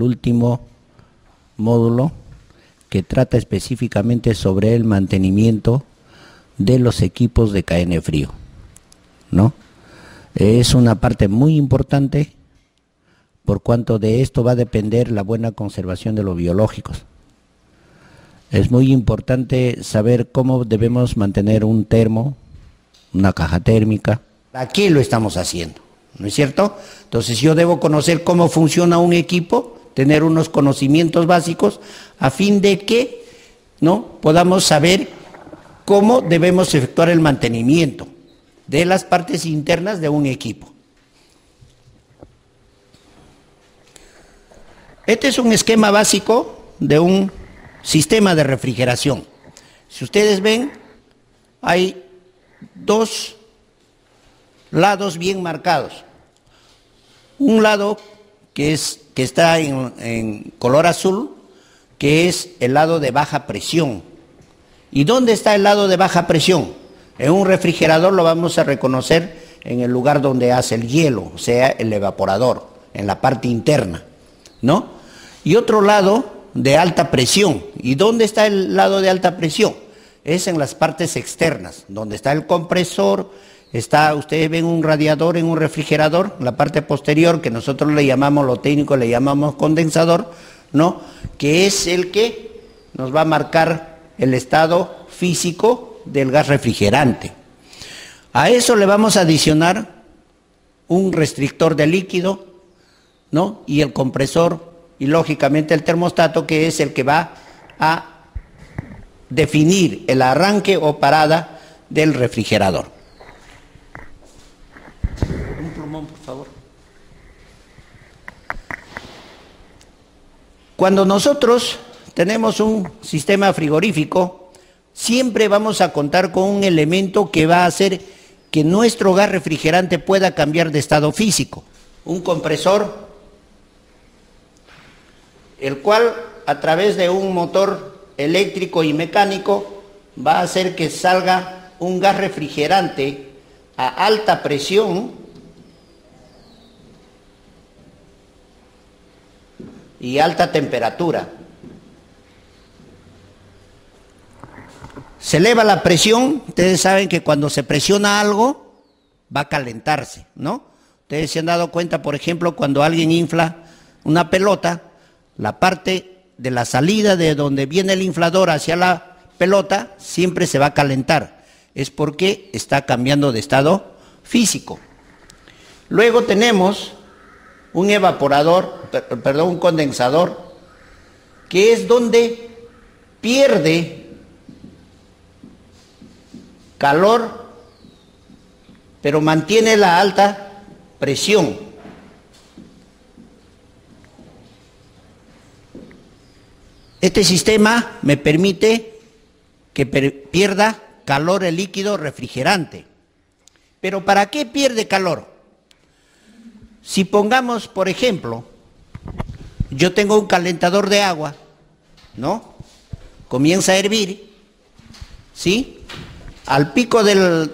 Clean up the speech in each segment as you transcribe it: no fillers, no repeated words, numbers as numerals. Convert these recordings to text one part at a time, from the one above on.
el último módulo que trata específicamente sobre el mantenimiento de los equipos de KN Frío, ¿no? Es una parte muy importante por cuanto de esto va a depender la buena conservación de los biológicos. Es muy importante saber cómo debemos mantener un termo, una caja térmica. Aquí lo estamos haciendo, ¿no es cierto? Entonces yo debo conocer cómo funciona un equipo, tener unos conocimientos básicos a fin de que, ¿no?, podamos saber cómo debemos efectuar el mantenimiento de las partes internas de un equipo. Este es un esquema básico de un sistema de refrigeración. Si ustedes ven, hay dos lados bien marcados. Un lado que está en color azul, que es el lado de baja presión. ¿Y dónde está el lado de baja presión? En un refrigerador lo vamos a reconocer en el lugar donde hace el hielo, o sea, el evaporador, en la parte interna, ¿no? Y otro lado de alta presión. ¿Y dónde está el lado de alta presión? Es en las partes externas, donde está el compresor, ustedes ven un radiador en un refrigerador, la parte posterior, que nosotros le llamamos, lo técnico le llamamos condensador, ¿no?, que es el que nos va a marcar el estado físico del gas refrigerante. A eso le vamos a adicionar un restrictor de líquido, ¿no?, y el compresor, y lógicamente el termostato, que es el que va a definir el arranque o parada del refrigerador. Un plumón, por favor. Cuando nosotros tenemos un sistema frigorífico, siempre vamos a contar con un elemento que va a hacer que nuestro gas refrigerante pueda cambiar de estado físico. Un compresor, el cual a través de un motor eléctrico y mecánico va a hacer que salga un gas refrigerante a alta presión y alta temperatura. Se eleva la presión, ustedes saben que cuando se presiona algo va a calentarse, ¿no? Ustedes se han dado cuenta, por ejemplo, cuando alguien infla una pelota, la parte de la salida de donde viene el inflador hacia la pelota siempre se va a calentar. Es porque está cambiando de estado físico. Luego tenemos un evaporador, un condensador, que es donde pierde calor, pero mantiene la alta presión. Este sistema me permite que pierda calor el líquido refrigerante. ¿Pero para qué pierde calor? Si pongamos, por ejemplo, yo tengo un calentador de agua, ¿no? Comienza a hervir, ¿sí? Al pico del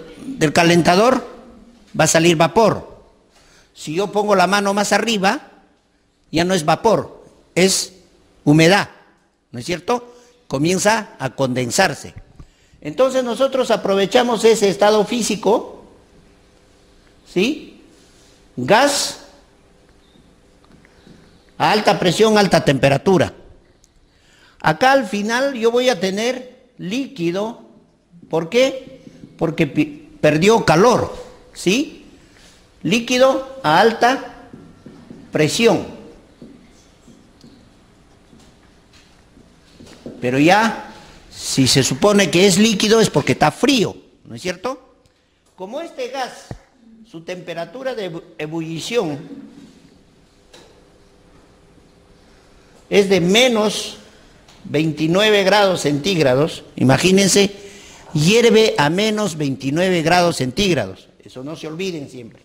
calentador va a salir vapor. Si yo pongo la mano más arriba, ya no es vapor, es humedad. ¿No es cierto? Comienza a condensarse. Entonces nosotros aprovechamos ese estado físico, ¿sí? Gas a alta presión, alta temperatura. Acá al final yo voy a tener líquido. ¿Por qué? Porque perdió calor, ¿sí? Líquido a alta presión. Pero ya, si se supone que es líquido es porque está frío, ¿no es cierto? Como este gas, su temperatura de ebullición es de menos 29 grados centígrados, imagínense, hierve a menos 29 grados centígrados, eso no se olviden siempre.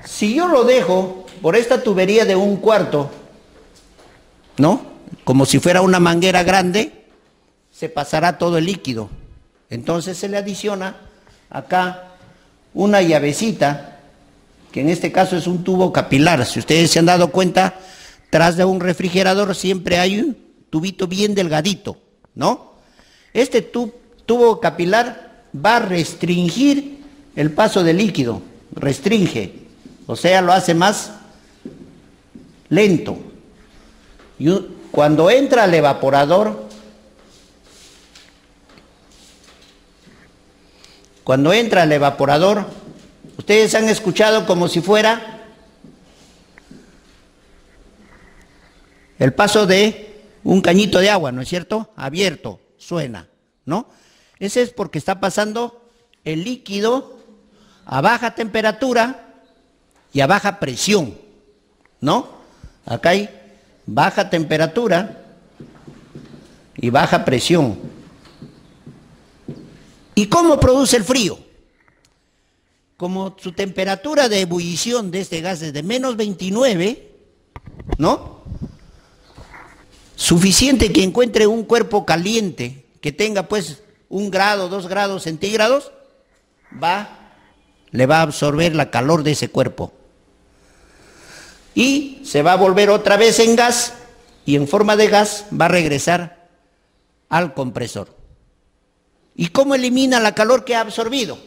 Si yo lo dejo por esta tubería de 1/4, ¿no?, como si fuera una manguera grande, se pasará todo el líquido. Entonces se le adiciona acá una llavecita que en este caso es un tubo capilar. Si ustedes se han dado cuenta, tras de un refrigerador siempre hay un tubito bien delgadito, ¿no? Este tubo capilar va a restringir el paso de líquido, restringe, o sea, lo hace más lento. Y cuando entra al evaporador, ustedes han escuchado como si fuera el paso de un cañito de agua, ¿no es cierto? Abierto, suena, ¿no? Ese es porque está pasando el líquido a baja temperatura y a baja presión, ¿no? Acá hay baja temperatura y baja presión. ¿Y cómo produce el frío? Como su temperatura de ebullición de este gas es de menos 29, ¿no? Suficiente que encuentre un cuerpo caliente que tenga pues 1 grado, 2 grados centígrados, le va a absorber la calor de ese cuerpo. Y se va a volver otra vez en gas y en forma de gas va a regresar al compresor. ¿Y cómo elimina la calor que ha absorbido?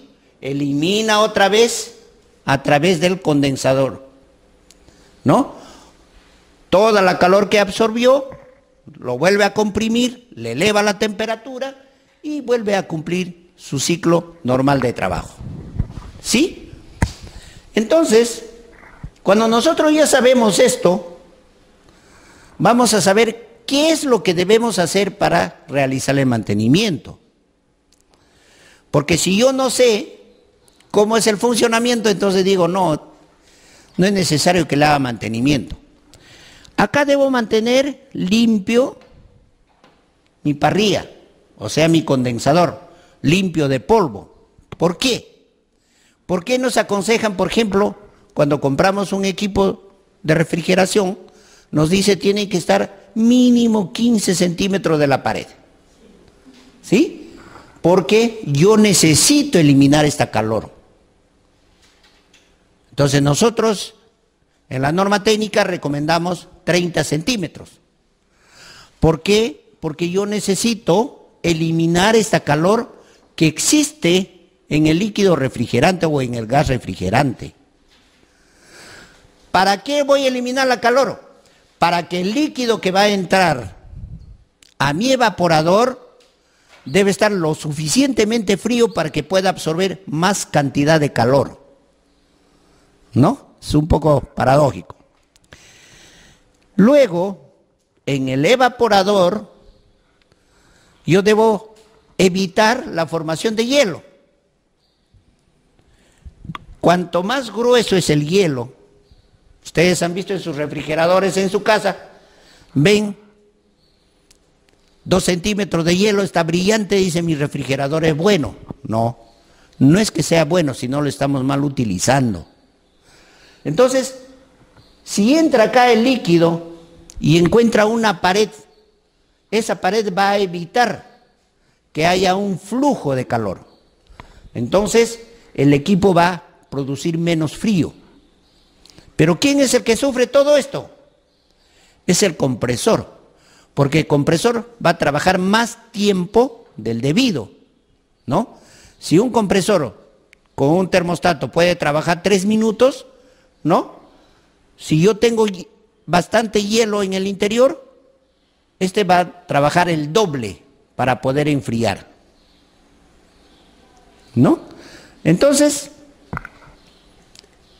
Elimina otra vez a través del condensador, ¿no? Toda la calor que absorbió lo vuelve a comprimir, le eleva la temperatura y vuelve a cumplir su ciclo normal de trabajo. ¿Sí? Entonces, cuando nosotros ya sabemos esto, vamos a saber qué es lo que debemos hacer para realizar el mantenimiento. Porque si yo no sé cómo es el funcionamiento, entonces digo, no es necesario que le haga mantenimiento. Acá debo mantener limpio mi parrilla, o sea, mi condensador, limpio de polvo. ¿Por qué? ¿Por qué nos aconsejan, por ejemplo, cuando compramos un equipo de refrigeración, nos dice tiene que estar mínimo 15 centímetros de la pared? ¿Sí? Porque yo necesito eliminar esta calor. Entonces nosotros en la norma técnica recomendamos 30 centímetros. ¿Por qué? Porque yo necesito eliminar esta calor que existe en el líquido refrigerante o en el gas refrigerante. ¿Para qué voy a eliminar la calor? Para que el líquido que va a entrar a mi evaporador debe estar lo suficientemente frío para que pueda absorber más cantidad de calor. ¿No? Es un poco paradójico. Luego, en el evaporador, yo debo evitar la formación de hielo. Cuanto más grueso es el hielo, ustedes han visto en sus refrigeradores en su casa, ven 2 centímetros de hielo, está brillante, dice mi refrigerador es bueno. No, no es que sea bueno, sino lo estamos mal utilizando. Entonces, si entra acá el líquido y encuentra una pared, esa pared va a evitar que haya un flujo de calor. Entonces, el equipo va a producir menos frío. Pero ¿quién es el que sufre todo esto? Es el compresor. Porque el compresor va a trabajar más tiempo del debido, ¿no? Si un compresor con un termostato puede trabajar 3 minutos, ¿no? Si yo tengo bastante hielo en el interior, este va a trabajar el doble para poder enfriar, ¿no? Entonces,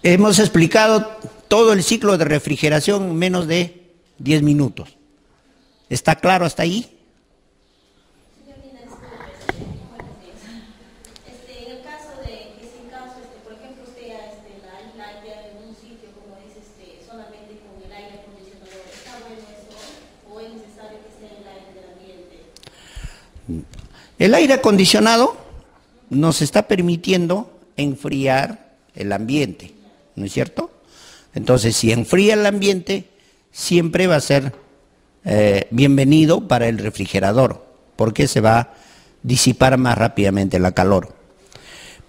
hemos explicado todo el ciclo de refrigeración en menos de 10 minutos. ¿Está claro hasta ahí? Señor Lina, disculpe, buenos días. En el caso de que sin caso, por ejemplo, usted la aire en un sitio, como dice, solamente con el aire acondicionador, ¿está bueno eso o es necesario que sea el aire del ambiente? El aire acondicionado nos está permitiendo enfriar el ambiente, ¿no es cierto? Entonces, si enfría el ambiente, siempre va a ser bienvenido para el refrigerador, porque se va a disipar más rápidamente la calor.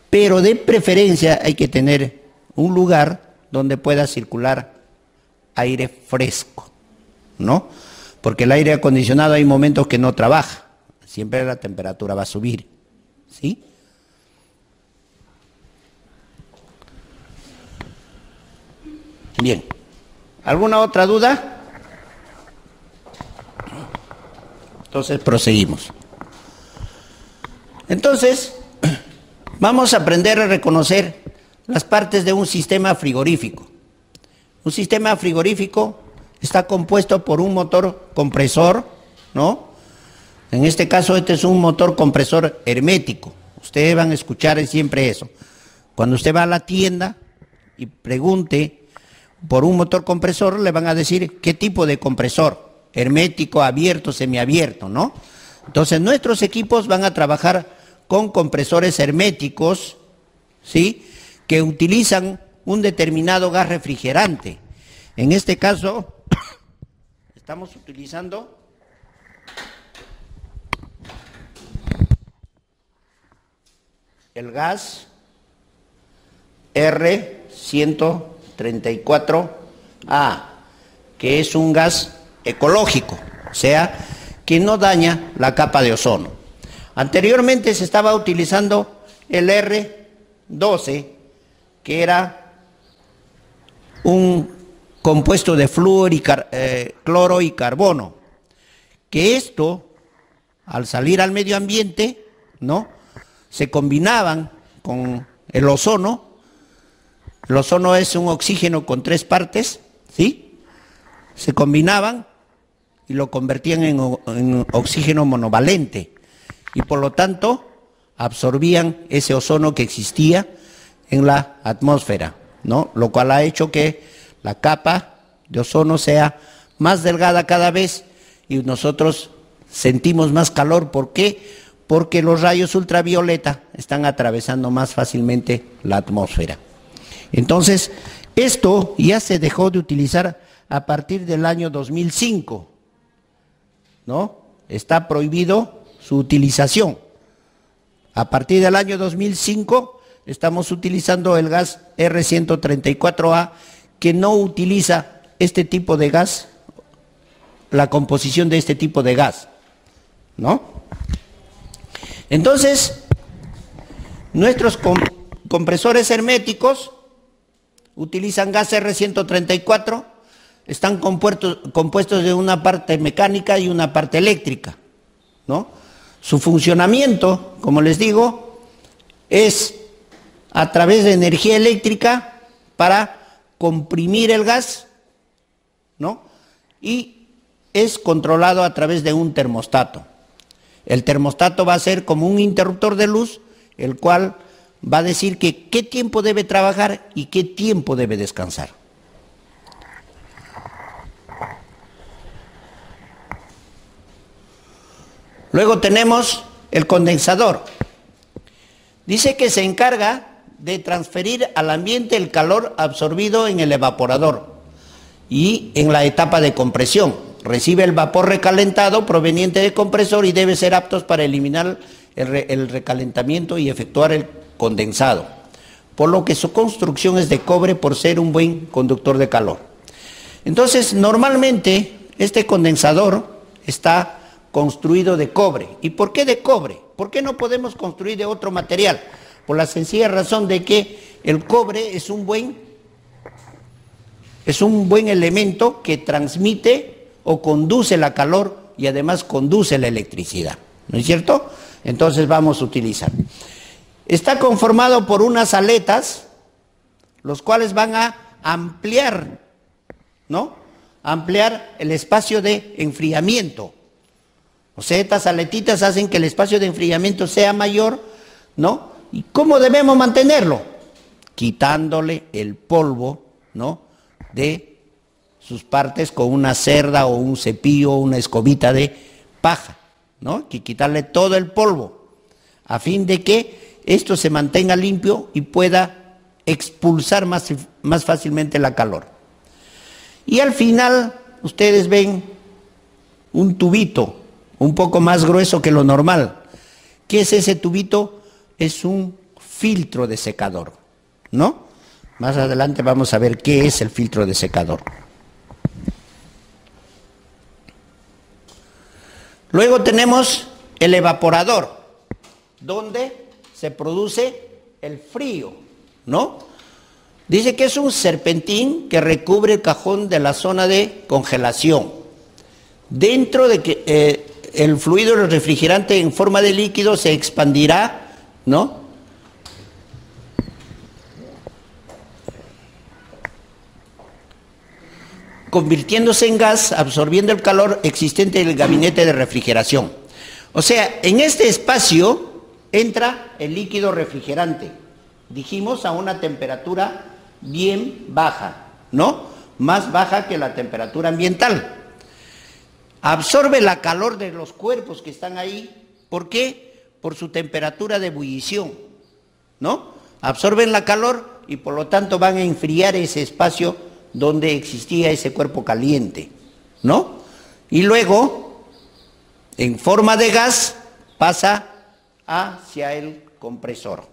Pero de preferencia hay que tener un lugar donde pueda circular aire fresco, ¿no? Porque el aire acondicionado hay momentos que no trabaja, siempre la temperatura va a subir, ¿sí? Bien, ¿alguna otra duda? Entonces proseguimos. Entonces, vamos a aprender a reconocer las partes de un sistema frigorífico. Un sistema frigorífico está compuesto por un motor compresor, ¿no? En este caso, este es un motor compresor hermético. Ustedes van a escuchar siempre eso. Cuando usted va a la tienda y pregunte por un motor compresor, le van a decir qué tipo de compresor, hermético, abierto, semiabierto, ¿no? Entonces, nuestros equipos van a trabajar con compresores herméticos, ¿sí?, que utilizan un determinado gas refrigerante. En este caso, estamos utilizando el gas R134A, que es un gas ecológico, o sea, que no daña la capa de ozono. Anteriormente se estaba utilizando el R12, que era un compuesto de flúor y cloro y carbono, que esto, al salir al medio ambiente, ¿no?, se combinaban con el ozono. El ozono es un oxígeno con 3 partes, ¿sí? Se combinaban y lo convertían en oxígeno monovalente, y por lo tanto absorbían ese ozono que existía en la atmósfera, ¿no? Lo cual ha hecho que la capa de ozono sea más delgada cada vez y nosotros sentimos más calor. ¿Por qué? Porque los rayos ultravioleta están atravesando más fácilmente la atmósfera. Entonces, esto ya se dejó de utilizar a partir del año 2005, ¿no? Está prohibido su utilización. A partir del año 2005 estamos utilizando el gas R134A, que no utiliza este tipo de gas, la composición de este tipo de gas, ¿no? Entonces, nuestros compresores herméticos utilizan gas R134, están compuestos de una parte mecánica y una parte eléctrica, ¿no? Su funcionamiento, como les digo, es a través de energía eléctrica para comprimir el gas, ¿no? Y es controlado a través de un termostato. El termostato va a ser como un interruptor de luz, el cual va a decir que qué tiempo debe trabajar y qué tiempo debe descansar. Luego tenemos el condensador. Dice que se encarga de transferir al ambiente el calor absorbido en el evaporador y en la etapa de compresión. Recibe el vapor recalentado proveniente del compresor y debe ser aptos para eliminar el recalentamiento y efectuar el condensado, por lo que su construcción es de cobre por ser un buen conductor de calor. Entonces, normalmente este condensador está construido de cobre. ¿Y por qué de cobre? ¿Por qué no podemos construir de otro material? Por la sencilla razón de que el cobre es un buen elemento que transmite o conduce la calor y además conduce la electricidad, ¿no es cierto? Entonces vamos a utilizar. Está conformado por unas aletas, los cuales van a ampliar, ¿no? Ampliar el espacio de enfriamiento. O sea, estas aletitas hacen que el espacio de enfriamiento sea mayor, ¿no? ¿Y cómo debemos mantenerlo? Quitándole el polvo, ¿no?, de sus partes con una cerda o un cepillo o una escobita de paja, ¿no? Que quitarle todo el polvo, a fin de que esto se mantenga limpio y pueda expulsar más fácilmente la calor. Y al final, ustedes ven un tubito un poco más grueso que lo normal. ¿Qué es ese tubito? Es un filtro de secador, ¿no? Más adelante vamos a ver qué es el filtro de secador. Luego tenemos el evaporador, donde se produce el frío, ¿no? Dice que es un serpentín que recubre el cajón de la zona de congelación. Dentro de que el fluido del refrigerante en forma de líquido se expandirá, ¿no? Convirtiéndose en gas, absorbiendo el calor existente en el gabinete de refrigeración. O sea, en este espacio entra el líquido refrigerante. Dijimos a una temperatura bien baja, ¿no? Más baja que la temperatura ambiental. Absorbe la calor de los cuerpos que están ahí. ¿Por qué? Por su temperatura de ebullición, ¿no? Absorben la calor y por lo tanto van a enfriar ese espacio donde existía ese cuerpo caliente, ¿no? Y luego, en forma de gas, pasa hacia el compresor.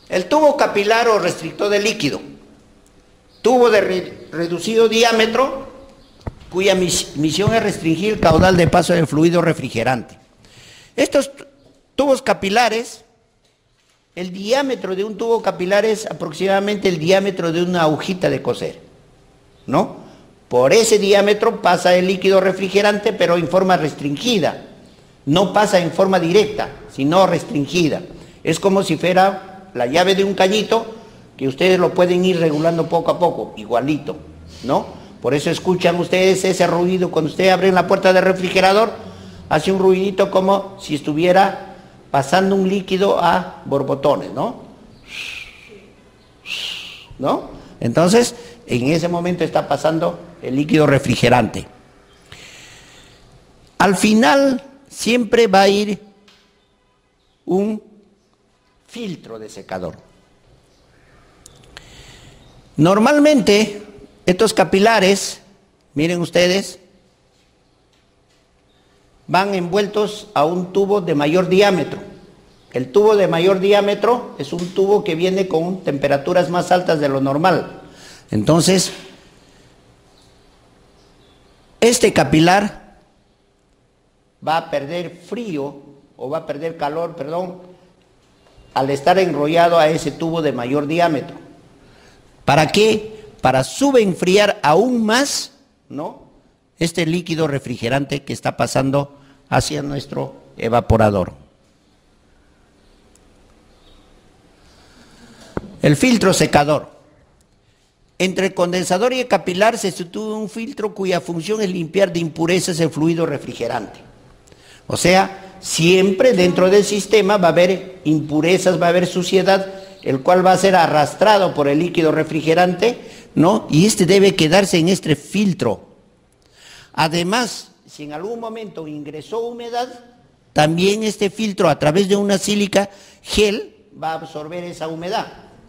El tubo capilar o restrictor de líquido, tubo de reducido diámetro, cuya misión es restringir el caudal de paso del fluido refrigerante. Estos tubos capilares, el diámetro de un tubo capilar es aproximadamente el diámetro de una agujita de coser, ¿no? Por ese diámetro pasa el líquido refrigerante, pero en forma restringida. No pasa en forma directa, sino restringida. Es como si fuera la llave de un cañito, que ustedes lo pueden ir regulando poco a poco, igualito, ¿no? Por eso escuchan ustedes ese ruido cuando ustedes abren la puerta del refrigerador, hace un ruidito como si estuviera pasando un líquido a borbotones, ¿no? ¿No? Entonces, en ese momento está pasando el líquido refrigerante. Al final, siempre va a ir un filtro de secador. Normalmente, estos capilares, miren ustedes, van envueltos a un tubo de mayor diámetro. El tubo de mayor diámetro es un tubo que viene con temperaturas más altas de lo normal. Entonces, este capilar va a perder frío, o va a perder calor, perdón, al estar enrollado a ese tubo de mayor diámetro. ¿Para qué? Para subenfriar aún más, ¿no?, este líquido refrigerante que está pasando hacia nuestro evaporador. El filtro secador. Entre el condensador y el capilar se sitúa un filtro cuya función es limpiar de impurezas el fluido refrigerante. O sea, siempre dentro del sistema va a haber impurezas, va a haber suciedad, el cual va a ser arrastrado por el líquido refrigerante, ¿no? Y este debe quedarse en este filtro. Además, si en algún momento ingresó humedad, también este filtro a través de una sílica gel va a absorber esa humedad,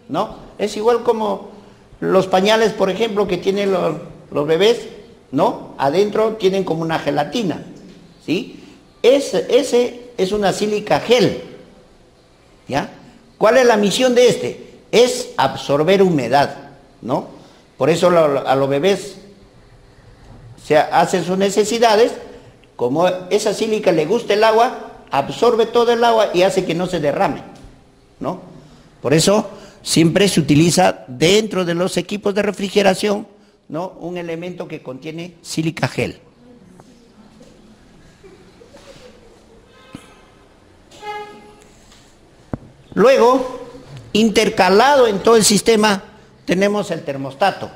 ¿no? Es igual como los pañales, por ejemplo, que tienen los bebés, ¿no? Adentro tienen como una gelatina, ¿sí? Ese es una sílica gel, ¿ya? ¿Cuál es la misión de este? Es absorber humedad, ¿no? Por eso a los bebés se hacen sus necesidades, como esa sílica le gusta el agua, absorbe todo el agua y hace que no se derrame, ¿no? Por eso siempre se utiliza dentro de los equipos de refrigeración, ¿no?, un elemento que contiene sílica gel. Luego, intercalado en todo el sistema, tenemos el termostato.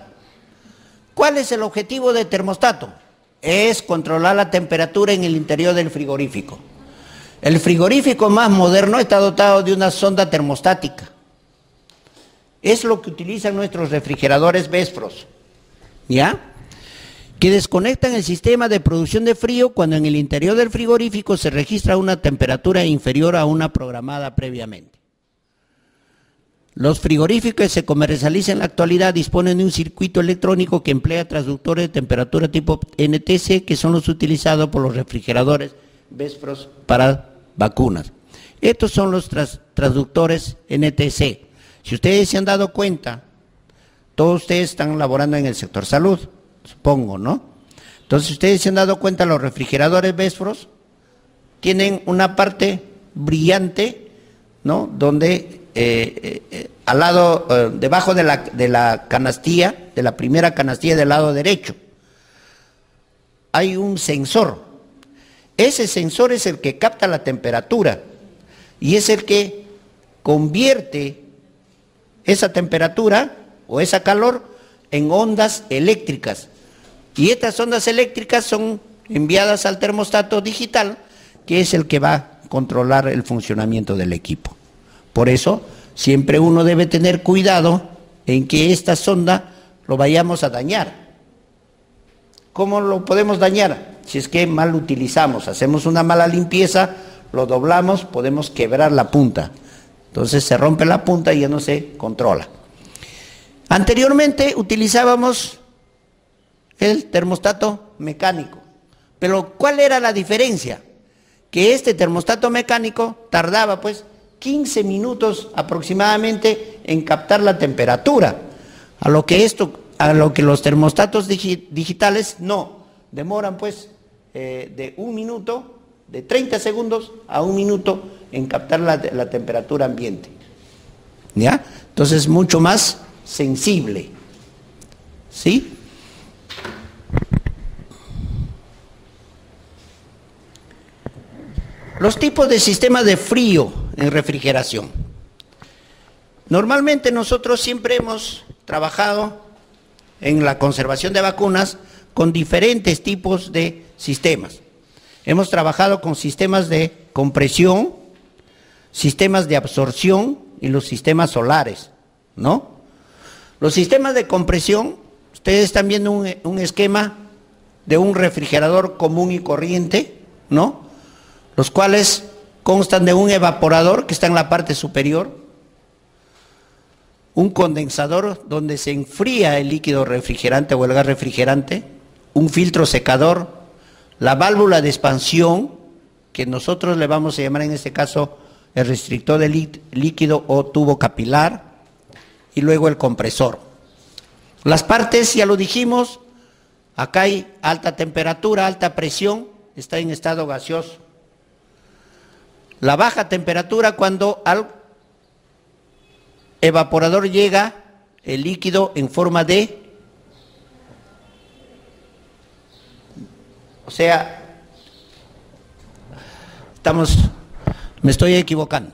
¿Cuál es el objetivo del termostato? Es controlar la temperatura en el interior del frigorífico. El frigorífico más moderno está dotado de una sonda termostática. Es lo que utilizan nuestros refrigeradores Vespros, ¿ya?, que desconectan el sistema de producción de frío cuando en el interior del frigorífico se registra una temperatura inferior a una programada previamente. Los frigoríficos que se comercializan en la actualidad disponen de un circuito electrónico que emplea transductores de temperatura tipo NTC, que son los utilizados por los refrigeradores Vespros para vacunas. Estos son los transductores NTC. Si ustedes se han dado cuenta, todos ustedes están laborando en el sector salud, supongo, ¿no? Entonces, ustedes se han dado cuenta, los refrigeradores Vespros tienen una parte brillante, ¿no? Donde al lado, debajo de la canastilla, de la primera canastilla del lado derecho, hay un sensor. Ese sensor es el que capta la temperatura y es el que convierte esa temperatura o esa calor en ondas eléctricas. Y estas ondas eléctricas son enviadas al termostato digital, que es el que va a controlar el funcionamiento del equipo. Por eso, siempre uno debe tener cuidado en que esta sonda lo vayamos a dañar. ¿Cómo lo podemos dañar? Si es que mal utilizamos, hacemos una mala limpieza, lo doblamos, podemos quebrar la punta. Entonces se rompe la punta y ya no se controla. Anteriormente utilizábamos el termostato mecánico. Pero ¿cuál era la diferencia? Que este termostato mecánico tardaba pues 15 minutos aproximadamente en captar la temperatura, a lo que los termostatos digitales no, demoran pues de un minuto, de 30 segundos a un minuto en captar la temperatura ambiente. ¿Ya? Entonces mucho más sensible. ¿Sí? Los tipos de sistemas de frío en refrigeración. Normalmente nosotros siempre hemos trabajado en la conservación de vacunas con diferentes tipos de sistemas. Hemos trabajado con sistemas de compresión, sistemas de absorción y los sistemas solares, ¿no? Los sistemas de compresión, ustedes están viendo un esquema de un refrigerador común y corriente, ¿no? Los cuales constan de un evaporador que está en la parte superior, un condensador donde se enfría el líquido refrigerante o el gas refrigerante, un filtro secador, la válvula de expansión, que nosotros le vamos a llamar en este caso el restrictor de líquido o tubo capilar, y luego el compresor. Las partes, ya lo dijimos, acá hay alta temperatura, alta presión, está en estado gaseoso. La baja temperatura, cuando al evaporador llega el líquido en forma de, o sea, me estoy equivocando.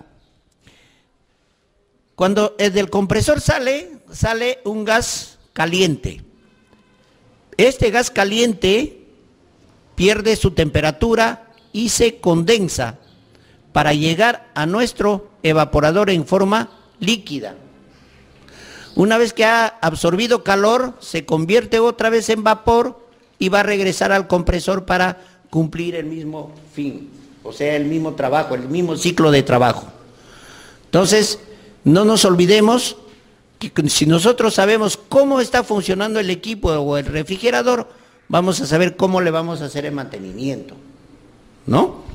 Cuando del compresor sale un gas caliente. Este gas caliente pierde su temperatura y se condensa para llegar a nuestro evaporador en forma líquida. Una vez que ha absorbido calor, se convierte otra vez en vapor y va a regresar al compresor para cumplir el mismo fin, o sea, el mismo trabajo, el mismo ciclo de trabajo. Entonces, no nos olvidemos que si nosotros sabemos cómo está funcionando el equipo o el refrigerador, vamos a saber cómo le vamos a hacer el mantenimiento, ¿no?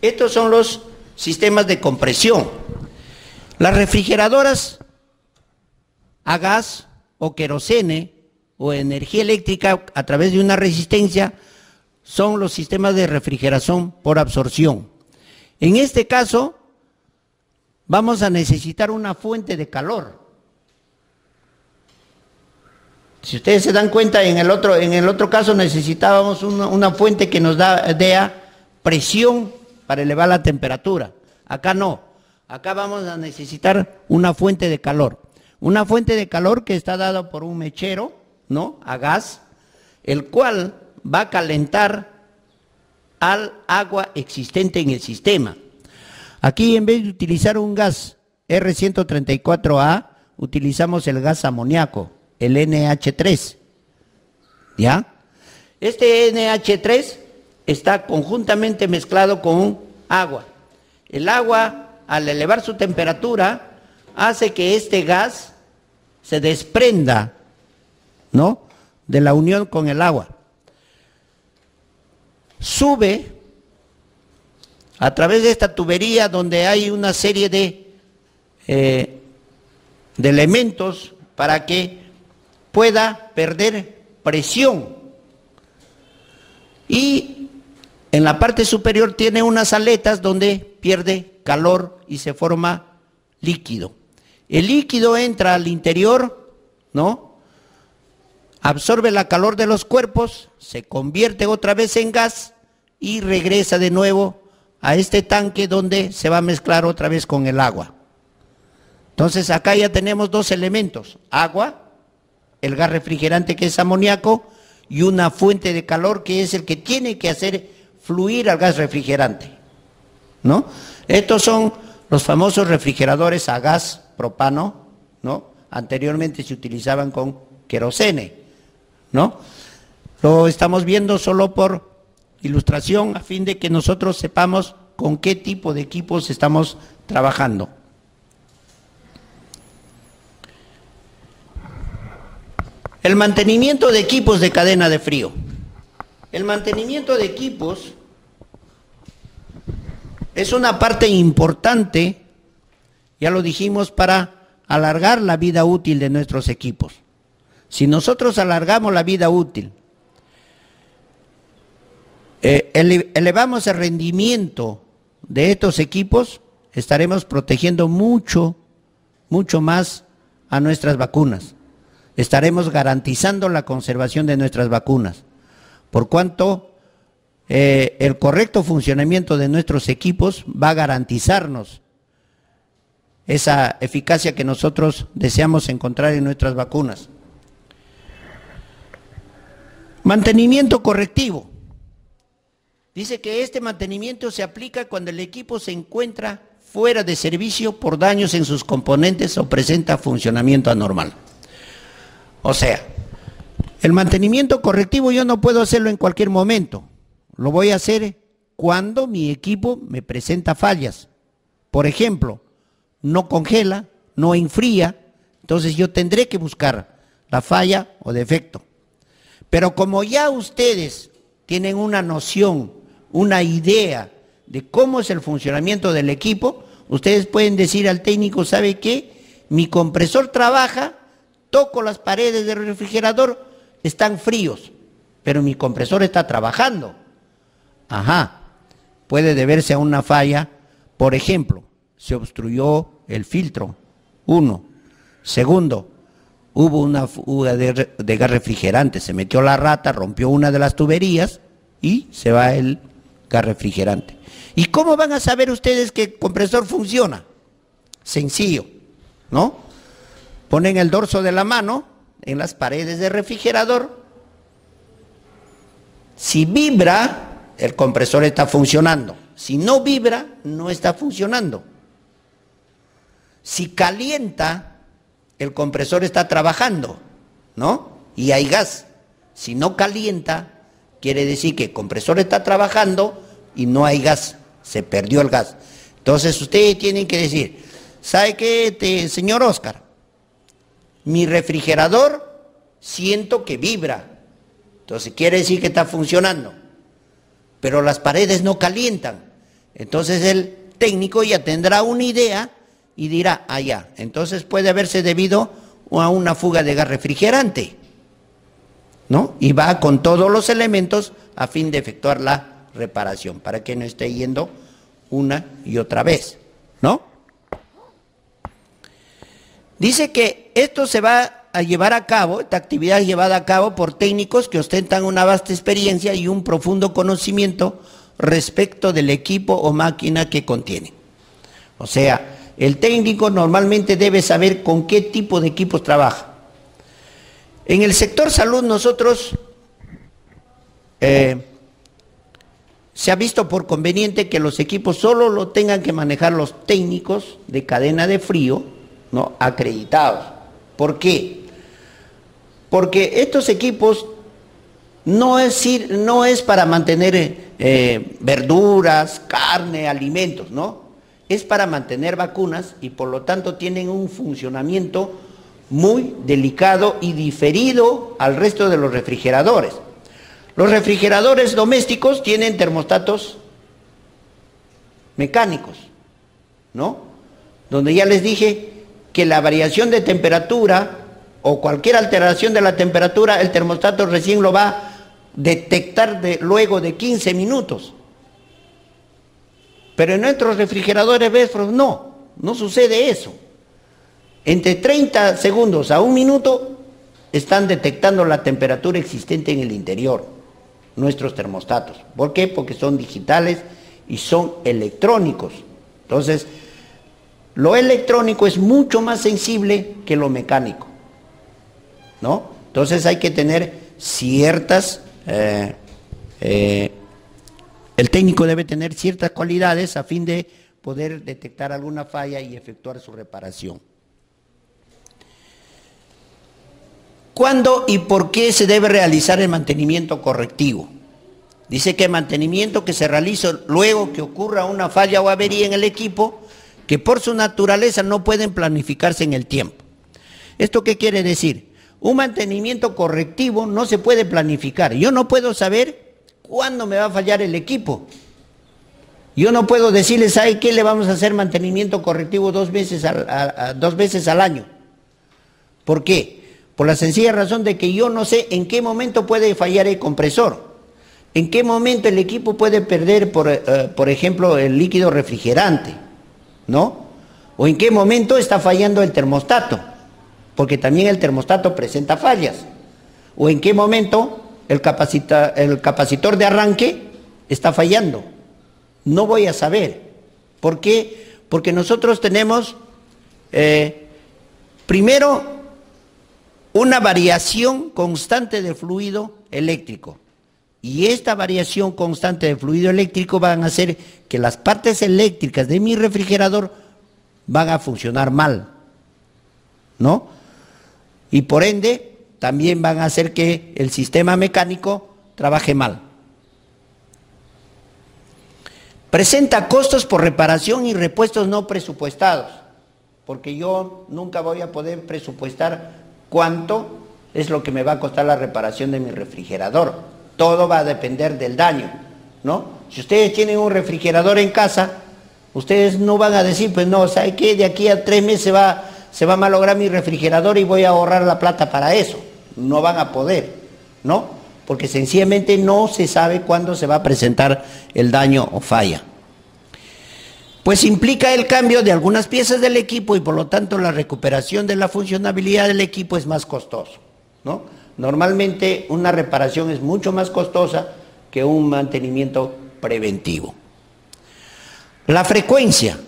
Estos son los sistemas de compresión. Las refrigeradoras a gas o querosene o energía eléctrica a través de una resistencia son los sistemas de refrigeración por absorción. En este caso, vamos a necesitar una fuente de calor. Si ustedes se dan cuenta, en el otro caso necesitábamos una fuente que nos dé presión para elevar la temperatura. Acá no. Acá vamos a necesitar una fuente de calor. Una fuente de calor que está dada por un mechero, ¿no? A gas, el cual va a calentar al agua existente en el sistema. Aquí, en vez de utilizar un gas R134A, utilizamos el gas amoníaco, el NH3. ¿Ya? Este NH3 está conjuntamente mezclado con agua. El agua, al elevar su temperatura, hace que este gas se desprenda, ¿no?, de la unión con el agua. Sube a través de esta tubería donde hay una serie de elementos para que pueda perder presión. Y en la parte superior tiene unas aletas donde pierde calor y se forma líquido. El líquido entra al interior, ¿no?, absorbe la calor de los cuerpos, se convierte otra vez en gas y regresa de nuevo a este tanque donde se va a mezclar otra vez con el agua. Entonces acá ya tenemos dos elementos: agua, el gas refrigerante que es amoníaco, y una fuente de calor que es el que tiene que hacer fluir al gas refrigerante, ¿no? Estos son los famosos refrigeradores a gas propano, ¿no? Anteriormente se utilizaban con querosene, ¿no? Lo estamos viendo solo por ilustración a fin de que nosotros sepamos con qué tipo de equipos estamos trabajando. El mantenimiento de equipos de cadena de frío. El mantenimiento de equipos es una parte importante, ya lo dijimos, para alargar la vida útil de nuestros equipos. Si nosotros alargamos la vida útil, elevamos el rendimiento de estos equipos, estaremos protegiendo mucho más a nuestras vacunas. Estaremos garantizando la conservación de nuestras vacunas, por cuanto el correcto funcionamiento de nuestros equipos va a garantizarnos esa eficacia que nosotros deseamos encontrar en nuestras vacunas. Mantenimiento correctivo. Dice que este mantenimiento se aplica cuando el equipo se encuentra fuera de servicio por daños en sus componentes o presenta funcionamiento anormal. O sea, el mantenimiento correctivo yo no puedo hacerlo en cualquier momento. Lo voy a hacer cuando mi equipo me presenta fallas. Por ejemplo, no congela, no enfría, entonces yo tendré que buscar la falla o defecto. Pero como ya ustedes tienen una noción, una idea de cómo es el funcionamiento del equipo, ustedes pueden decir al técnico: ¿sabe qué? Mi compresor trabaja, toco las paredes del refrigerador, están fríos, pero mi compresor está trabajando. Ajá, puede deberse a una falla. Por ejemplo, se obstruyó el filtro, uno. Segundo, hubo una fuga de gas refrigerante, se metió la rata, rompió una de las tuberías y se va el gas refrigerante. ¿Y cómo van a saber ustedes que el compresor funciona? Sencillo, ¿no? Ponen el dorso de la mano en las paredes del refrigerador. Si vibra, el compresor está funcionando. Si no vibra, no está funcionando. Si calienta, el compresor está trabajando, ¿no? Y hay gas. Si no calienta, quiere decir que el compresor está trabajando y no hay gas. Se perdió el gas. Entonces ustedes tienen que decir: ¿sabe qué, señor Oscar? Mi refrigerador siento que vibra. Entonces quiere decir que está funcionando. Pero las paredes no calientan. Entonces el técnico ya tendrá una idea y dirá: ah, ya, entonces puede haberse debido a una fuga de gas refrigerante, ¿no? Y va con todos los elementos a fin de efectuar la reparación, para que no esté yendo una y otra vez, ¿no? Dice que esto se va a llevar a cabo, esta actividad es llevada a cabo por técnicos que ostentan una vasta experiencia y un profundo conocimiento respecto del equipo o máquina que contienen. O sea, el técnico normalmente debe saber con qué tipo de equipos trabaja. En el sector salud nosotros se ha visto por conveniente que los equipos solo lo tengan que manejar los técnicos de cadena de frío, ¿no?, acreditados. ¿Por qué? Porque estos equipos no es para mantener verduras, carne, alimentos, ¿no? es para mantener vacunas y por lo tanto tienen un funcionamiento muy delicado y diferido al resto de los refrigeradores. Los refrigeradores domésticos tienen termostatos mecánicos, ¿no? Donde ya les dije que la variación de temperatura o cualquier alteración de la temperatura, el termostato recién lo va a detectar luego de 15 minutos. Pero en nuestros refrigeradores Befrost no sucede eso. Entre 30 segundos a 1 minuto están detectando la temperatura existente en el interior, nuestros termostatos. ¿Por qué? Porque son digitales y son electrónicos. Entonces, lo electrónico es mucho más sensible que lo mecánico, ¿no? Entonces hay que tener ciertas... el técnico debe tener ciertas cualidades a fin de poder detectar alguna falla y efectuar su reparación. ¿Cuándo y por qué se debe realizar el mantenimiento correctivo? Dice que el mantenimiento que se realiza luego que ocurra una falla o avería en el equipo, que por su naturaleza no pueden planificarse en el tiempo. ¿Esto qué quiere decir? Un mantenimiento correctivo no se puede planificar. Yo no puedo saber cuándo me va a fallar el equipo. Yo no puedo decirle, ¿sabe qué? Le vamos a hacer mantenimiento correctivo 2 veces al año. ¿Por qué? Por la sencilla razón de que yo no sé en qué momento puede fallar el compresor. En qué momento el equipo puede perder, por ejemplo, el líquido refrigerante, ¿no? O en qué momento está fallando el termostato, porque también el termostato presenta fallas. O en qué momento el capacitor de arranque está fallando. No voy a saber. ¿Por qué? Porque nosotros tenemos, primero, una variación constante de fluido eléctrico. Y esta variación constante de fluido eléctrico van a hacer que las partes eléctricas de mi refrigerador van a funcionar mal, ¿no? Y por ende, también van a hacer que el sistema mecánico trabaje mal. Presenta costos por reparación y repuestos no presupuestados, porque yo nunca voy a poder presupuestar cuánto es lo que me va a costar la reparación de mi refrigerador. Todo va a depender del daño, ¿no? Si ustedes tienen un refrigerador en casa, ustedes no van a decir, pues no, ¿sabe qué? De aquí a 3 meses se va a malograr mi refrigerador y voy a ahorrar la plata para eso. No van a poder, ¿no? Porque sencillamente no se sabe cuándo se va a presentar el daño o falla. Pues implica el cambio de algunas piezas del equipo y por lo tanto la recuperación de la funcionabilidad del equipo es más costoso, ¿no? Normalmente una reparación es mucho más costosa que un mantenimiento preventivo. La frecuencia.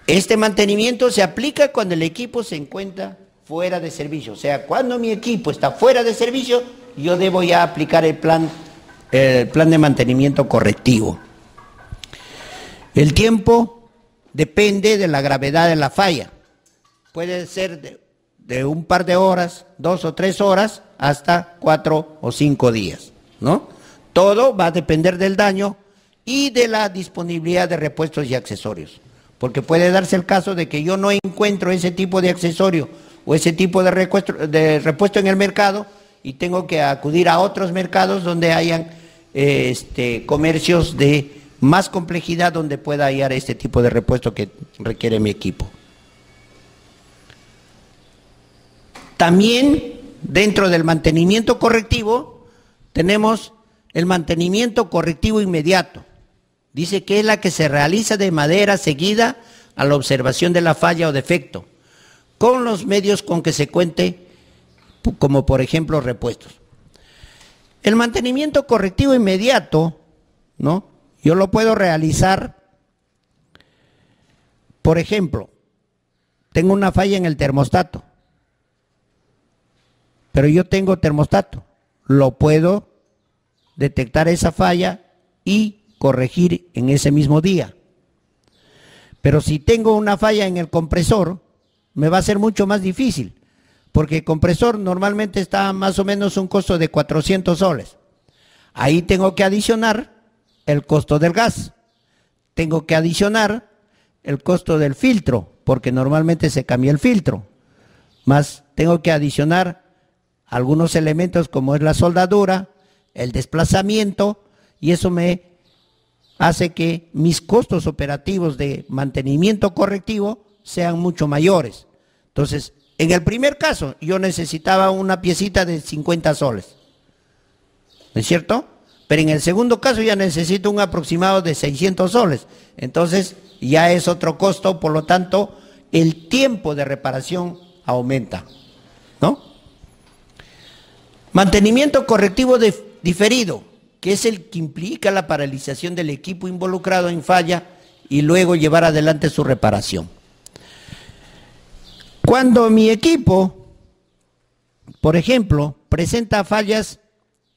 Este mantenimiento se aplica cuando el equipo se encuentra fuera de servicio. O sea, cuando mi equipo está fuera de servicio, yo debo ya aplicar el plan de mantenimiento correctivo. El tiempo depende de la gravedad de la falla. Puede ser de un par de horas, 2 o 3 horas, hasta 4 o 5 días, ¿no? Todo va a depender del daño y de la disponibilidad de repuestos y accesorios. Porque puede darse el caso de que yo no encuentro ese tipo de accesorio o ese tipo de repuesto en el mercado y tengo que acudir a otros mercados donde hayan comercios de más complejidad donde pueda hallar este tipo de repuesto que requiere mi equipo. También dentro del mantenimiento correctivo tenemos el mantenimiento correctivo inmediato. Dice que es la que se realiza de manera seguida a la observación de la falla o defecto, con los medios con que se cuente, como por ejemplo repuestos. El mantenimiento correctivo inmediato, ¿no? Yo lo puedo realizar, por ejemplo, tengo una falla en el termostato, pero yo tengo termostato, lo puedo detectar esa falla y corregir en ese mismo día. Pero si tengo una falla en el compresor, me va a ser mucho más difícil, porque el compresor normalmente está más o menos un costo de 400 soles. Ahí tengo que adicionar el costo del gas, tengo que adicionar el costo del filtro, porque normalmente se cambia el filtro, más tengo que adicionar algunos elementos como es la soldadura, el desplazamiento, y eso me hace que mis costos operativos de mantenimiento correctivo sean mucho mayores. Entonces, en el primer caso, yo necesitaba una piecita de 50 soles, ¿no es cierto? Pero en el segundo caso ya necesito un aproximado de 600 soles. Entonces, ya es otro costo, por lo tanto, el tiempo de reparación aumenta, ¿no? Mantenimiento correctivo diferido, que es el que implica la paralización del equipo involucrado en falla y luego llevar adelante su reparación. Cuando mi equipo, por ejemplo, presenta fallas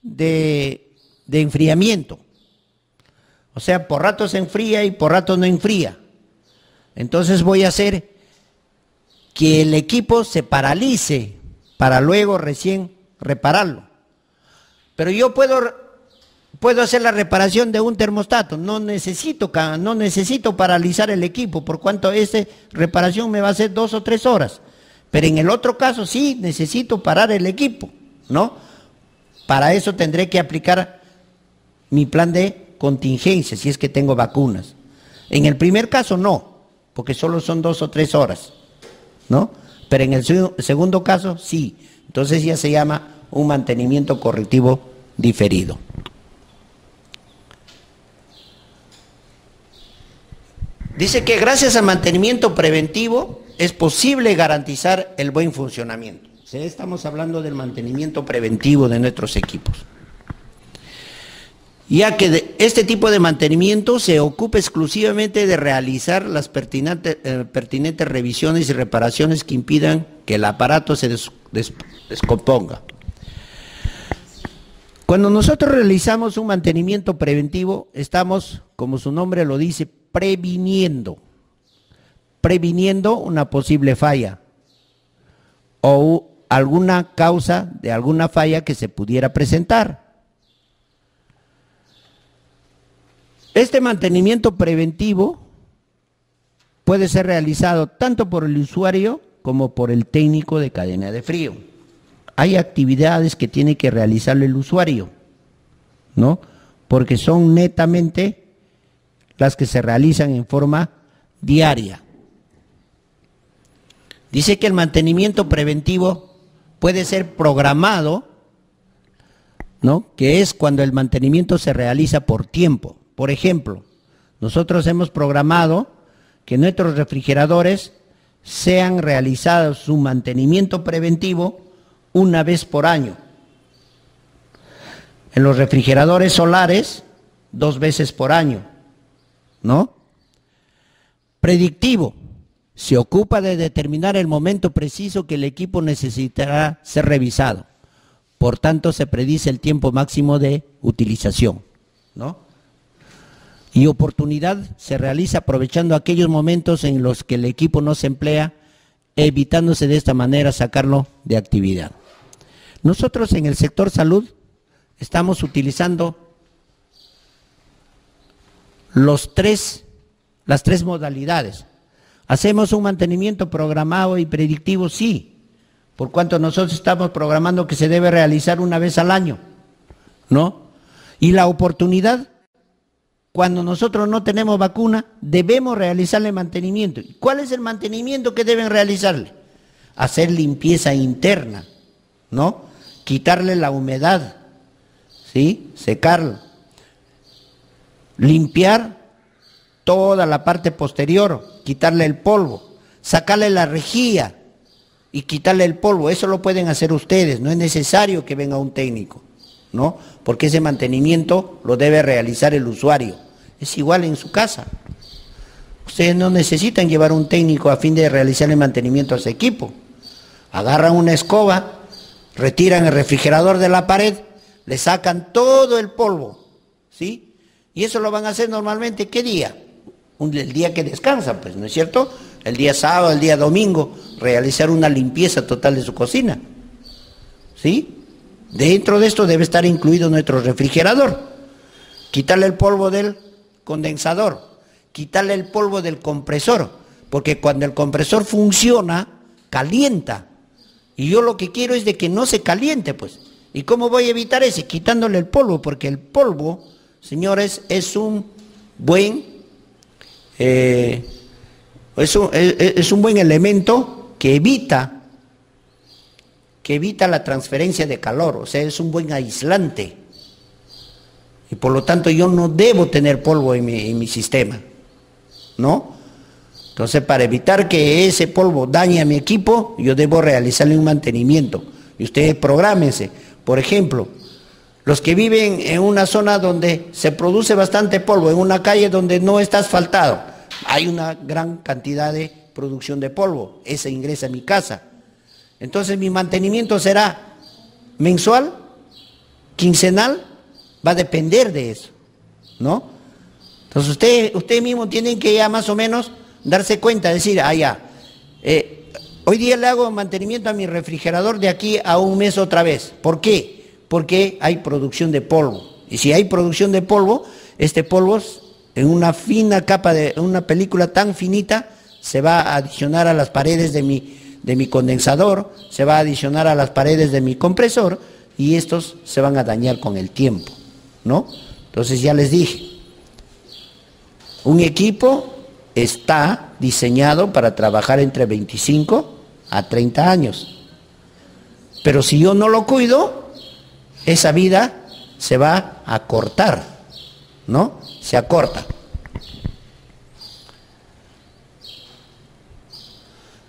de enfriamiento, o sea, por rato se enfría y por rato no enfría, entonces voy a hacer que el equipo se paralice para luego recién repararlo. Pero yo puedo hacer la reparación de un termostato, no necesito paralizar el equipo, por cuanto esta reparación me va a hacer 2 o 3 horas. Pero en el otro caso sí necesito parar el equipo, ¿no? Para eso tendré que aplicar mi plan de contingencia, si es que tengo vacunas. En el primer caso no, porque solo son 2 o 3 horas, ¿no? Pero en el segundo caso sí. Entonces ya se llama un mantenimiento correctivo diferido. Dice que gracias al mantenimiento preventivo es posible garantizar el buen funcionamiento. O sea, estamos hablando del mantenimiento preventivo de nuestros equipos. Ya que este tipo de mantenimiento se ocupa exclusivamente de realizar las pertinentes revisiones y reparaciones que impidan que el aparato se descomponga. Cuando nosotros realizamos un mantenimiento preventivo, estamos, como su nombre lo dice, previniendo una posible falla o alguna causa de alguna falla que se pudiera presentar. Este mantenimiento preventivo puede ser realizado tanto por el usuario como por el técnico de cadena de frío. Hay actividades que tiene que realizar el usuario, ¿no? Porque son netamente las que se realizan en forma diaria. Dice que el mantenimiento preventivo puede ser programado, ¿no? Que es cuando el mantenimiento se realiza por tiempo. Por ejemplo, nosotros hemos programado que nuestros refrigeradores sean realizados su mantenimiento preventivo una vez por año. En los refrigeradores solares, 2 veces por año, ¿no? Predictivo. Se ocupa de determinar el momento preciso que el equipo necesitará ser revisado. Por tanto, se predice el tiempo máximo de utilización, ¿no? Y oportunidad se realiza aprovechando aquellos momentos en los que el equipo no se emplea, evitándose de esta manera sacarlo de actividad. Nosotros en el sector salud estamos utilizando las tres modalidades. ¿Hacemos un mantenimiento programado y predictivo? Sí, por cuanto nosotros estamos programando que se debe realizar una vez al año, ¿no? Y la oportunidad, cuando nosotros no tenemos vacuna, debemos realizarle mantenimiento. ¿Cuál es el mantenimiento que deben realizarle? Hacer limpieza interna, ¿no? Quitarle la humedad, ¿sí? Secarla. Limpiar toda la parte posterior, quitarle el polvo, sacarle la rejilla y quitarle el polvo. Eso lo pueden hacer ustedes, no es necesario que venga un técnico, ¿no? Porque ese mantenimiento lo debe realizar el usuario. Es igual en su casa. Ustedes no necesitan llevar un técnico a fin de realizar el mantenimiento a ese equipo. Agarran una escoba, retiran el refrigerador de la pared, le sacan todo el polvo, ¿sí? Y eso lo van a hacer normalmente, ¿qué día? El día que descansan, pues, ¿no es cierto? El día sábado, el día domingo, realizar una limpieza total de su cocina, ¿sí? Dentro de esto debe estar incluido nuestro refrigerador. Quitarle el polvo del condensador, quitarle el polvo del compresor, porque cuando el compresor funciona, calienta. Y yo lo que quiero es de que no se caliente, pues. ¿Y cómo voy a evitar eso? Quitándole el polvo, porque el polvo, señores, es un buen, es un buen elemento que evita la transferencia de calor, o sea, es un buen aislante. Y por lo tanto yo no debo tener polvo en mi sistema, ¿no? Entonces, para evitar que ese polvo dañe a mi equipo, yo debo realizarle un mantenimiento. Y ustedes prográmense. Por ejemplo, los que viven en una zona donde se produce bastante polvo, en una calle donde no está asfaltado, hay una gran cantidad de producción de polvo. Ese ingresa a mi casa. Entonces, mi mantenimiento será mensual, quincenal, va a depender de eso, ¿no? Entonces, usted mismo tienen que ya más o menos darse cuenta, decir, hoy día le hago mantenimiento a mi refrigerador de aquí a un mes otra vez. ¿Por qué? Porque hay producción de polvo. Y si hay producción de polvo, este polvo en una fina capa de una película tan finita se va a adicionar a las paredes de mi condensador, se va a adicionar a las paredes de mi compresor y estos se van a dañar con el tiempo, ¿no? Entonces ya les dije, un equipo está diseñado para trabajar entre 25 a 30 años. Pero si yo no lo cuido, esa vida se va a cortar, ¿no? Se acorta.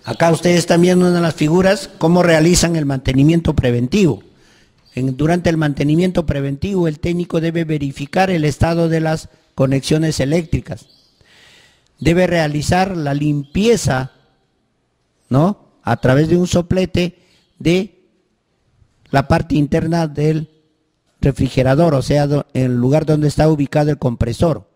Acá ustedes están viendo en las figuras cómo realizan el mantenimiento preventivo. Durante el mantenimiento preventivo, el técnico debe verificar el estado de las conexiones eléctricas. Debe realizar la limpieza, ¿no?, a través de un soplete de la parte interna del refrigerador, o sea, en el lugar donde está ubicado el compresor.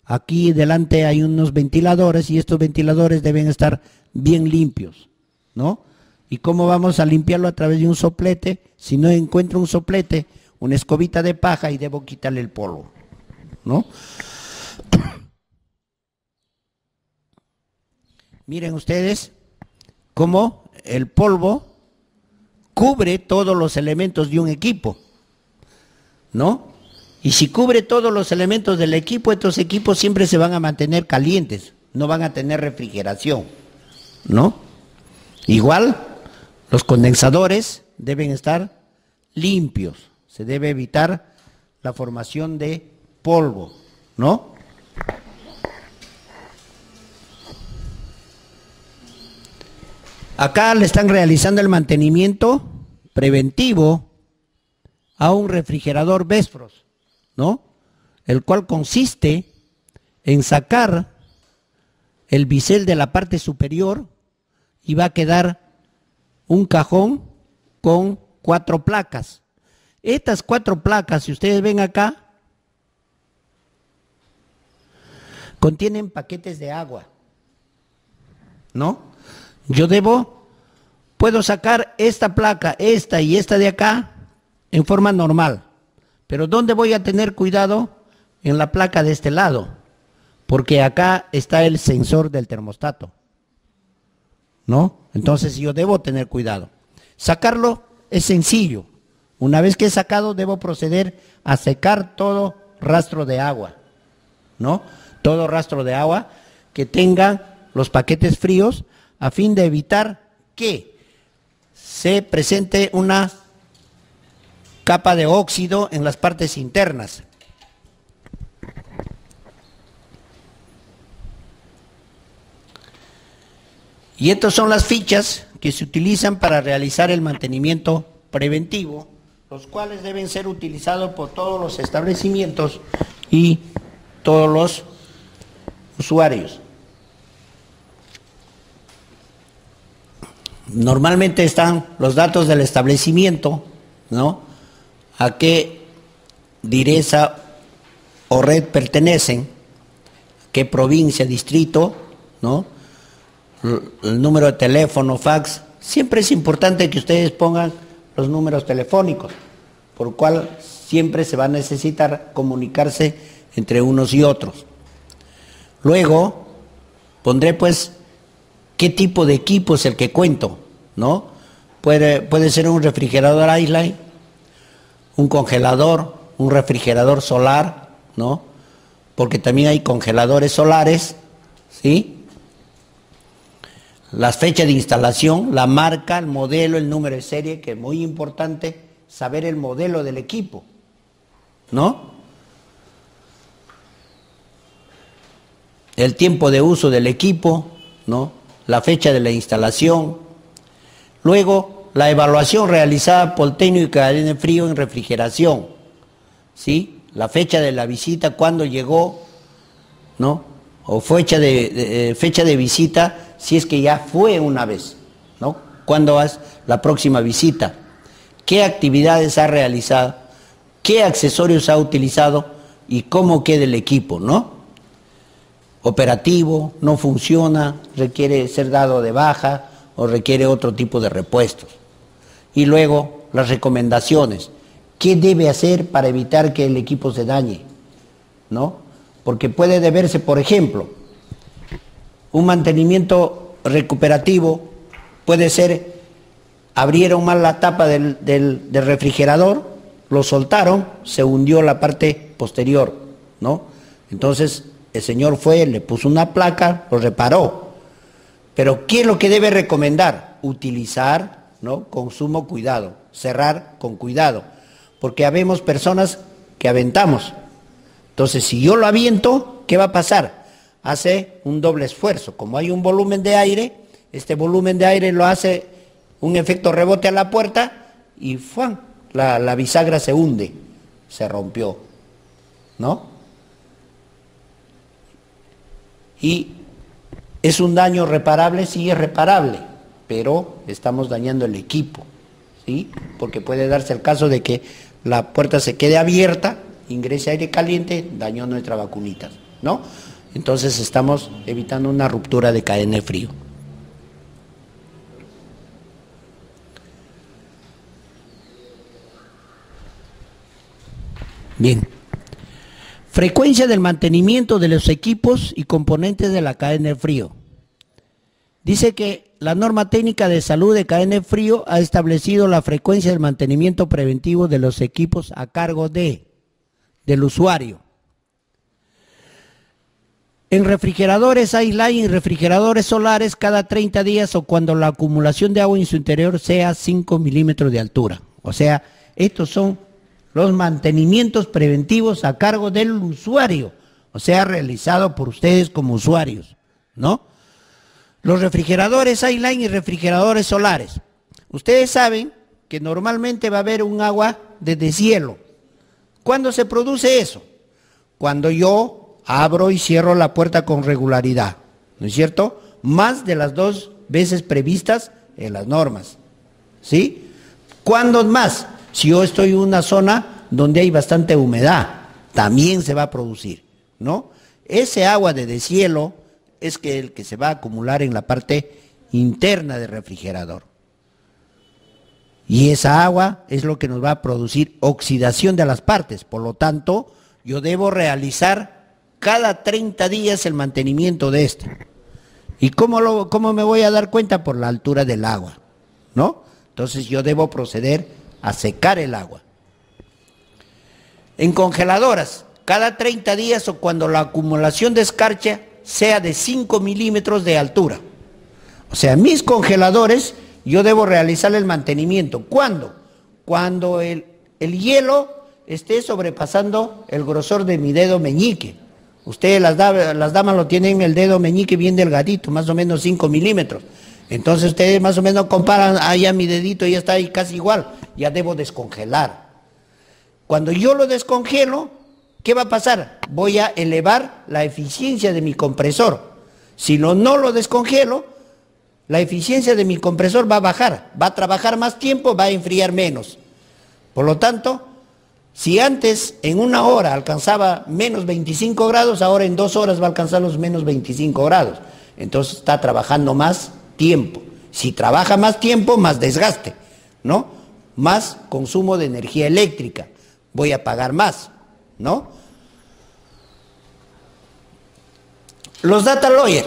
Aquí delante hay unos ventiladores y estos ventiladores deben estar bien limpios, ¿no? ¿Y cómo vamos a limpiarlo? A través de un soplete. Si no encuentro un soplete, una escobita de paja y debo quitarle el polvo, ¿no? Miren ustedes cómo el polvo cubre todos los elementos de un equipo, ¿no? Y si cubre todos los elementos del equipo, estos equipos siempre se van a mantener calientes, no van a tener refrigeración, ¿no? Igual, los condensadores deben estar limpios, se debe evitar la formación de polvo, ¿no? Acá le están realizando el mantenimiento preventivo a un refrigerador Vespros, ¿no? El cual consiste en sacar el bisel de la parte superior y va a quedar un cajón con 4 placas. Estas 4 placas, si ustedes ven acá, contienen paquetes de agua, ¿no? Yo puedo sacar esta placa, esta y esta de acá en forma normal, pero ¿dónde voy a tener cuidado? En la placa de este lado, porque acá está el sensor del termostato, ¿no? Entonces yo debo tener cuidado. Sacarlo es sencillo. Una vez que he sacado, debo proceder a secar todo rastro de agua, ¿no? Todo rastro de agua que tenga los paquetes fríos, a fin de evitar que se presente una capa de óxido en las partes internas. Y estas son las fichas que se utilizan para realizar el mantenimiento preventivo, los cuales deben ser utilizados por todos los establecimientos y todos los usuarios. Normalmente están los datos del establecimiento, ¿no? A qué direza o red pertenecen, qué provincia, distrito, ¿no? El número de teléfono, fax. Siempre es importante que ustedes pongan los números telefónicos, por cual siempre se va a necesitar comunicarse entre unos y otros. Luego pondré pues qué tipo de equipo es el que cuento, ¿no? Puede ser un refrigerador Island, un congelador, un refrigerador solar, ¿no? Porque también hay congeladores solares, ¿sí? Las fechas de instalación, la marca, el modelo, el número de serie, que es muy importante saber el modelo del equipo, ¿no? El tiempo de uso del equipo, ¿no? La fecha de la instalación. Luego, la evaluación realizada por técnico de cadena de frío en refrigeración, ¿sí? La fecha de la visita, cuándo llegó, ¿no? O fecha de visita, si es que ya fue una vez, ¿no? ¿Cuándo es la próxima visita? ¿Qué actividades ha realizado? ¿Qué accesorios ha utilizado? Y cómo queda el equipo, ¿no? Operativo, no funciona, requiere ser dado de baja o requiere otro tipo de repuestos. Y luego las recomendaciones. ¿Qué debe hacer para evitar que el equipo se dañe? ¿No? Porque puede deberse, por ejemplo, un mantenimiento recuperativo, puede ser, abrieron mal la tapa del refrigerador, lo soltaron, se hundió la parte posterior, ¿no? Entonces, el señor fue, le puso una placa, lo reparó. Pero ¿qué es lo que debe recomendar? Utilizar, ¿no? Con sumo cuidado, cerrar con cuidado, porque habemos personas que aventamos. Entonces, si yo lo aviento, ¿qué va a pasar? Hace un doble esfuerzo. Como hay un volumen de aire, este volumen de aire lo hace un efecto rebote a la puerta y ¡fuan! La bisagra se hunde, se rompió, ¿no? Y ¿es un daño reparable? Sí, es reparable, pero estamos dañando el equipo, ¿sí? Porque puede darse el caso de que la puerta se quede abierta, ingrese aire caliente, dañó nuestra vacunita, ¿no? Entonces estamos evitando una ruptura de cadena de frío. Bien. Frecuencia del mantenimiento de los equipos y componentes de la cadena de frío. Dice que la norma técnica de salud de cadena de frío ha establecido la frecuencia del mantenimiento preventivo de los equipos a cargo del usuario. En refrigeradores Island y refrigeradores solares cada 30 días o cuando la acumulación de agua en su interior sea 5 milímetros de altura. O sea, estos son los mantenimientos preventivos a cargo del usuario, o sea, realizado por ustedes como usuarios, ¿no? Los refrigeradores Island y refrigeradores solares. Ustedes saben que normalmente va a haber un agua de deshielo. ¿Cuándo se produce eso? Cuando yo abro y cierro la puerta con regularidad, ¿no es cierto? Más de las 2 veces previstas en las normas, ¿sí? ¿Cuándo más? Si yo estoy en una zona donde hay bastante humedad, también se va a producir, ¿no? Ese agua de deshielo es el que se va a acumular en la parte interna del refrigerador. Y esa agua es lo que nos va a producir oxidación de las partes. Por lo tanto, yo debo realizar cada 30 días el mantenimiento de esto. ¿Y cómo me voy a dar cuenta? Por la altura del agua, ¿no? Entonces yo debo proceder a secar el agua. En congeladoras, cada 30 días o cuando la acumulación de escarcha sea de 5 milímetros de altura. O sea, mis congeladores, yo debo realizar el mantenimiento. ¿Cuándo? Cuando el hielo esté sobrepasando el grosor de mi dedo meñique. Ustedes, las damas lo tienen el dedo meñique bien delgadito, más o menos 5 milímetros. Entonces ustedes más o menos comparan, ya mi dedito ya está ahí casi igual, ya debo descongelar. Cuando yo lo descongelo, ¿qué va a pasar? Voy a elevar la eficiencia de mi compresor. Si no lo descongelo, la eficiencia de mi compresor va a bajar, va a trabajar más tiempo, va a enfriar menos. Por lo tanto, si antes en 1 hora alcanzaba menos 25 grados, ahora en 2 horas va a alcanzar los menos 25 grados. Entonces está trabajando más tiempo. Si trabaja más tiempo, más desgaste, ¿no? Más consumo de energía eléctrica. Voy a pagar más, ¿no? Los data lawyer,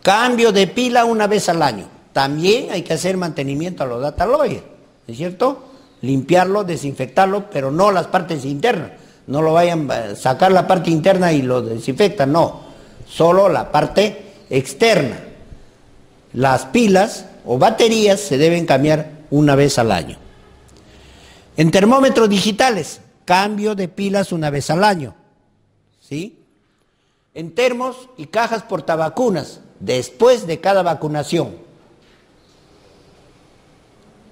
cambio de pila una vez al año. También hay que hacer mantenimiento a los data lawyer, ¿no es cierto? Limpiarlo, desinfectarlo, pero no las partes internas. No lo vayan a sacar la parte interna y lo desinfectan, no. Solo la parte externa. Las pilas o baterías se deben cambiar una vez al año. En termómetros digitales, cambio de pilas una vez al año, ¿sí? En termos y cajas portavacunas, después de cada vacunación.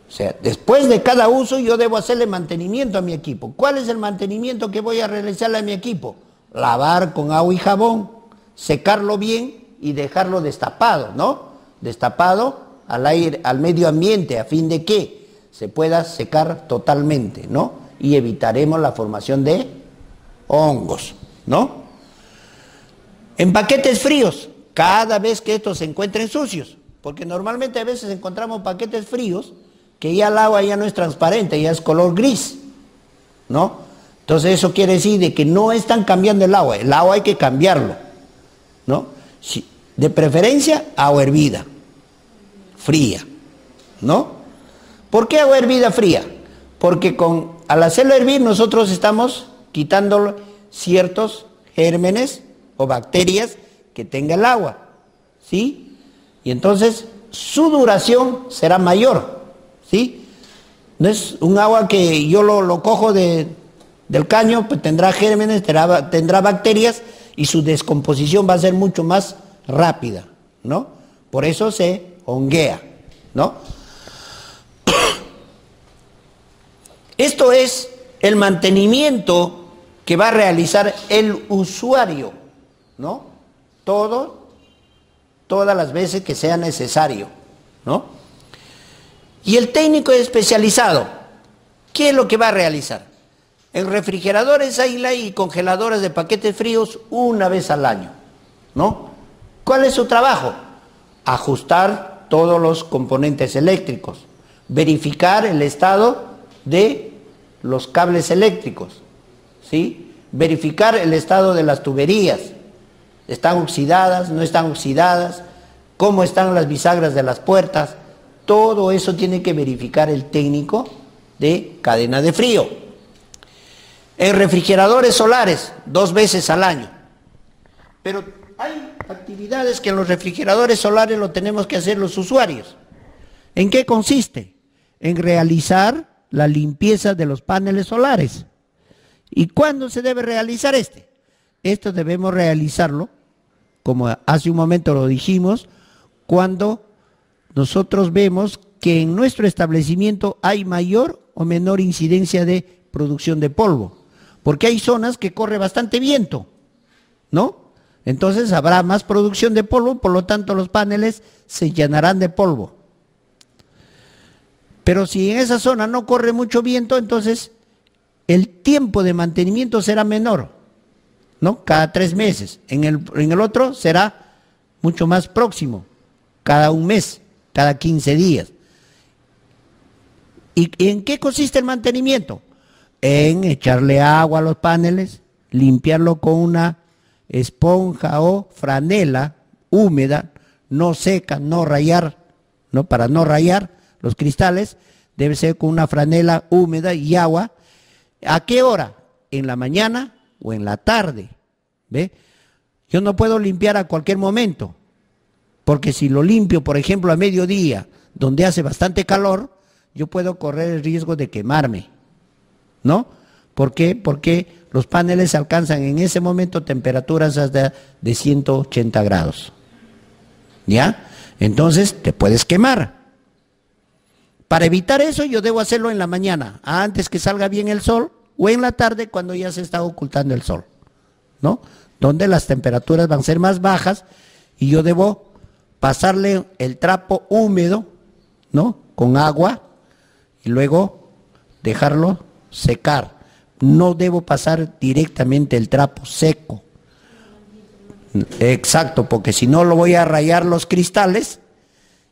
O sea, después de cada uso yo debo hacerle mantenimiento a mi equipo. ¿Cuál es el mantenimiento que voy a realizarle a mi equipo? Lavar con agua y jabón, secarlo bien y dejarlo destapado, ¿no? Destapado al aire, al medio ambiente, a fin de que se pueda secar totalmente, ¿no? Y evitaremos la formación de hongos, ¿no? En paquetes fríos, cada vez que estos se encuentren sucios, porque normalmente a veces encontramos paquetes fríos que ya el agua ya no es transparente, ya es color gris, ¿no? Entonces eso quiere decir de que no están cambiando el agua hay que cambiarlo, ¿no? De preferencia agua hervida, fría, ¿no? ¿Por qué agua hervida fría? Porque al hacerlo hervir nosotros estamos quitando ciertos gérmenes o bacterias que tenga el agua, ¿sí? Y entonces su duración será mayor, ¿sí? No es un agua que yo lo cojo del caño, pues tendrá gérmenes, tendrá bacterias y su descomposición va a ser mucho más rápida, ¿no? Por eso se honguea, ¿no? Esto es el mantenimiento que va a realizar el usuario, ¿no? Todas las veces que sea necesario, ¿no? Y el técnico especializado, ¿qué es lo que va a realizar? En refrigeradores y congeladoras de paquetes fríos una vez al año, ¿no? ¿Cuál es su trabajo? Ajustar todos los componentes eléctricos, verificar el estado de los cables eléctricos, ¿sí? Verificar el estado de las tuberías, ¿están oxidadas, no están oxidadas? ¿Cómo están las bisagras de las puertas? Todo eso tiene que verificar el técnico de cadena de frío. En refrigeradores solares, 2 veces al año. Pero hay actividades que en los refrigeradores solares lo tenemos que hacer los usuarios. ¿En qué consiste? En realizar la limpieza de los paneles solares. ¿Y cuándo se debe realizar este? Esto debemos realizarlo, como hace un momento lo dijimos, cuando nosotros vemos que en nuestro establecimiento hay mayor o menor incidencia de producción de polvo, porque hay zonas que corre bastante viento, ¿no? Entonces habrá más producción de polvo, por lo tanto los paneles se llenarán de polvo. Pero si en esa zona no corre mucho viento, entonces el tiempo de mantenimiento será menor, ¿no? Cada 3 meses. En el otro será mucho más próximo, cada 1 mes, cada 15 días. ¿Y en qué consiste el mantenimiento? En echarle agua a los paneles, limpiarlo con una esponja o franela húmeda, no seca, no rayar, ¿no? Para no rayar los cristales, debe ser con una franela húmeda y agua. ¿A qué hora? ¿En la mañana o en la tarde? ¿Ve? Yo no puedo limpiar a cualquier momento, porque si lo limpio, por ejemplo, a mediodía, donde hace bastante calor, yo puedo correr el riesgo de quemarme, ¿no? ¿Por qué? Porque los paneles alcanzan en ese momento temperaturas hasta de 180 grados, ¿ya? Entonces te puedes quemar. Para evitar eso yo debo hacerlo en la mañana, antes que salga bien el sol, o en la tarde cuando ya se está ocultando el sol, ¿no? Donde las temperaturas van a ser más bajas y yo debo pasarle el trapo húmedo, ¿no? Con agua y luego dejarlo secar. No debo pasar directamente el trapo seco. Exacto, porque si no lo voy a rayar los cristales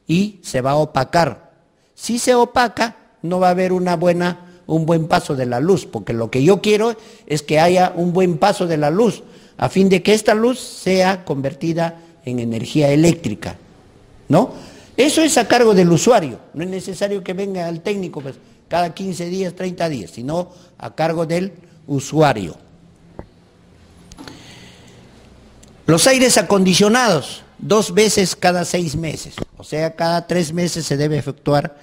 y se va a opacar. Si se opaca, no va a haber una buena un buen paso de la luz, porque lo que yo quiero es que haya un buen paso de la luz, a fin de que esta luz sea convertida en energía eléctrica, ¿no? Eso es a cargo del usuario, no es necesario que venga el técnico pues, cada 15 días, 30 días, sino a cargo del usuario. Los aires acondicionados, 2 veces cada 6 meses, o sea, cada 3 meses se debe efectuar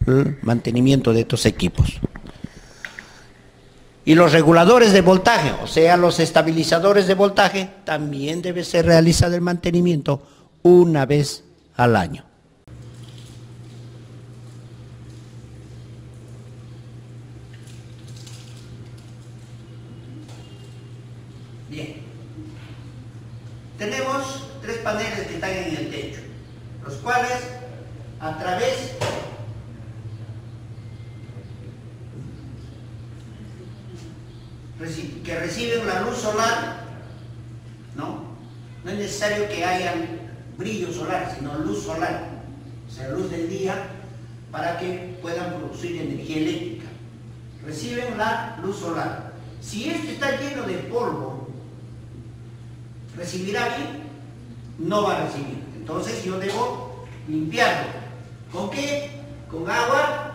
el mantenimiento de estos equipos. Y los reguladores de voltaje, o sea, los estabilizadores de voltaje, también debe ser realizado el mantenimiento 1 vez al año. Bien. Tenemos 3 paneles que están en el techo, los cuales a través que reciben la luz solar, ¿no? No es necesario que haya brillo solar, sino luz solar, o sea, luz del día, para que puedan producir energía eléctrica. Reciben la luz solar. Si este está lleno de polvo, ¿recibirá bien? No va a recibir. Entonces yo debo limpiarlo. ¿Con qué? Con agua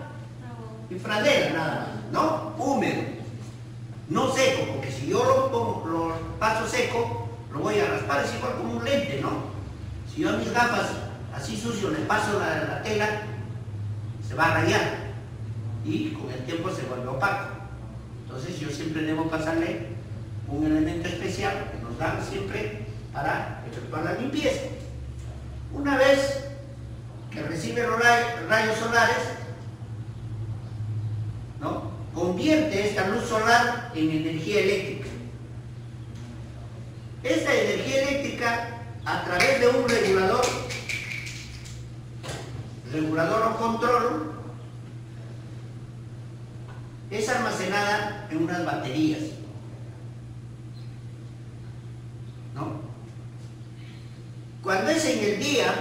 y franela nada más, ¿no? Húmedo. No seco, porque si yo lo paso seco, lo voy a raspar, es igual como un lente, ¿no? Si yo a mis gafas así sucio le paso la tela, se va a rayar y con el tiempo se vuelve opaco. Entonces yo siempre debo pasarle un elemento especial que nos dan siempre para efectuar la limpieza. Una vez que recibe los rayos solares, ¿no? Convierte esta luz solar en energía eléctrica. Esta energía eléctrica, a través de un regulador o control, es almacenada en unas baterías, ¿no? Cuando es en el día,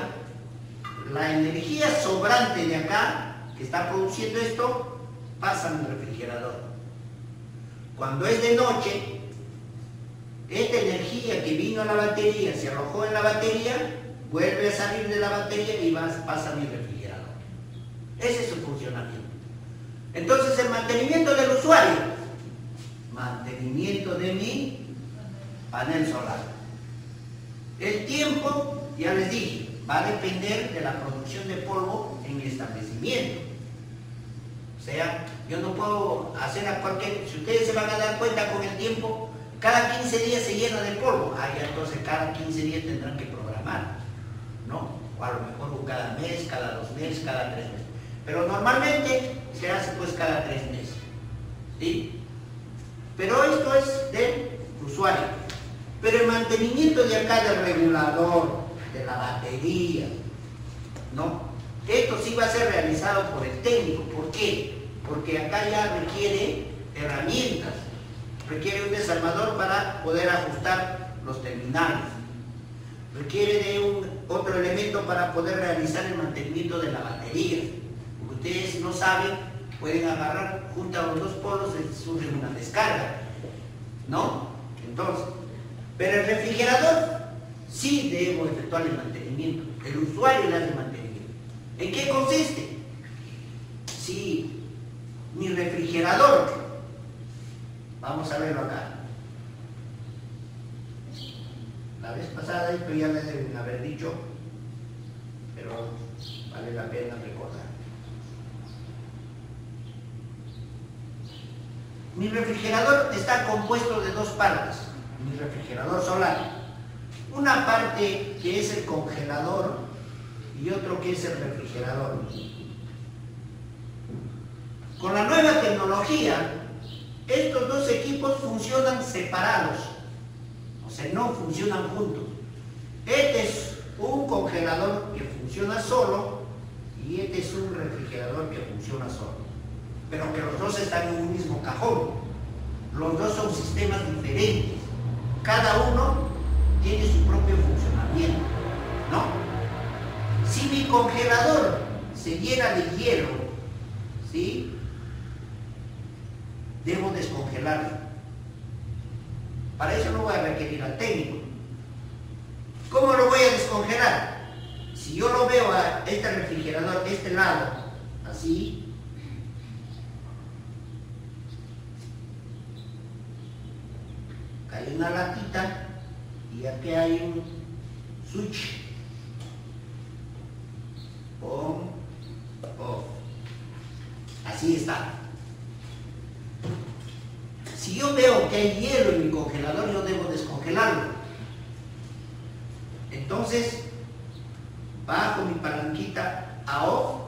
la energía sobrante de acá, que está produciendo esto, pasa en el refrigerador. Cuando es de noche, esta energía que vino a la batería, se alojó en la batería, vuelve a salir de la batería y pasa a mi refrigerador. Ese es su funcionamiento. Entonces, el mantenimiento del usuario, mantenimiento de mi panel solar. El tiempo, ya les dije, va a depender de la producción de polvo en el establecimiento. O sea, yo no puedo hacer a cualquier... Si ustedes se van a dar cuenta con el tiempo, cada 15 días se llena de polvo. Ah, ya entonces cada 15 días tendrán que programar, ¿no? O a lo mejor cada mes, cada 2 meses, cada 3 meses. Pero normalmente se hace pues cada 3 meses, ¿sí? Pero esto es del usuario. Pero el mantenimiento de acá del regulador, de la batería, ¿no? Esto sí va a ser realizado por el técnico. ¿Por qué? Porque acá ya requiere herramientas, requiere un desarmador para poder ajustar los terminales, requiere de otro elemento para poder realizar el mantenimiento de la batería. Como ustedes no saben, pueden agarrar, juntan los 2 polos y surge una descarga, ¿no? Entonces, pero el refrigerador sí debo efectuar el mantenimiento, el usuario le hace mantenimiento. ¿En qué consiste? Si mi refrigerador, vamos a verlo acá. La vez pasada esto ya les deben haber dicho, pero vale la pena recordar. Mi refrigerador está compuesto de 2 partes. Mi refrigerador solar. Una parte que es el congelador y otro que es el refrigerador. Con la nueva tecnología, estos 2 equipos funcionan separados, o sea, no funcionan juntos. Este es un congelador que funciona solo y este es un refrigerador que funciona solo, pero que los 2 están en un mismo cajón. Los 2 son sistemas diferentes, cada uno tiene su propio funcionamiento, ¿no? Si mi congelador se llena de hielo, ¿sí? debo descongelarlo. Para eso no voy a requerir al técnico. ¿Cómo lo voy a descongelar? Si yo lo veo a este refrigerador de este lado, así, hay una latita y aquí hay un switch on, off. Así está. Si yo veo que hay hielo en mi congelador, yo debo descongelarlo. Entonces bajo mi palanquita a off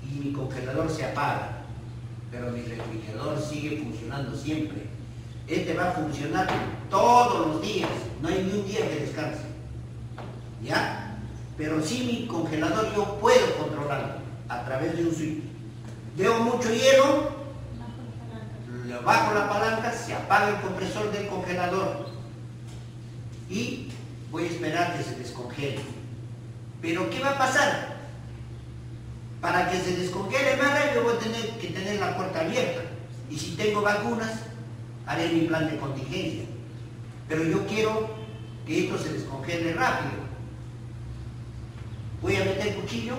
y mi congelador se apaga, pero mi refrigerador sigue funcionando siempre. Este va a funcionar todos los días, no hay ni un día que descanse, ¿ya? Pero sí, mi congelador yo puedo controlarlo a través de un switch. Veo mucho hielo, le bajo la palanca, se apaga el compresor del congelador y voy a esperar que se descongele. Pero ¿qué va a pasar? Para que se descongele más rápido voy a tener que tener la puerta abierta. Y si tengo vacunas, haré mi plan de contingencia. Pero yo quiero que esto se descongele rápido. ¿Voy a meter cuchillo?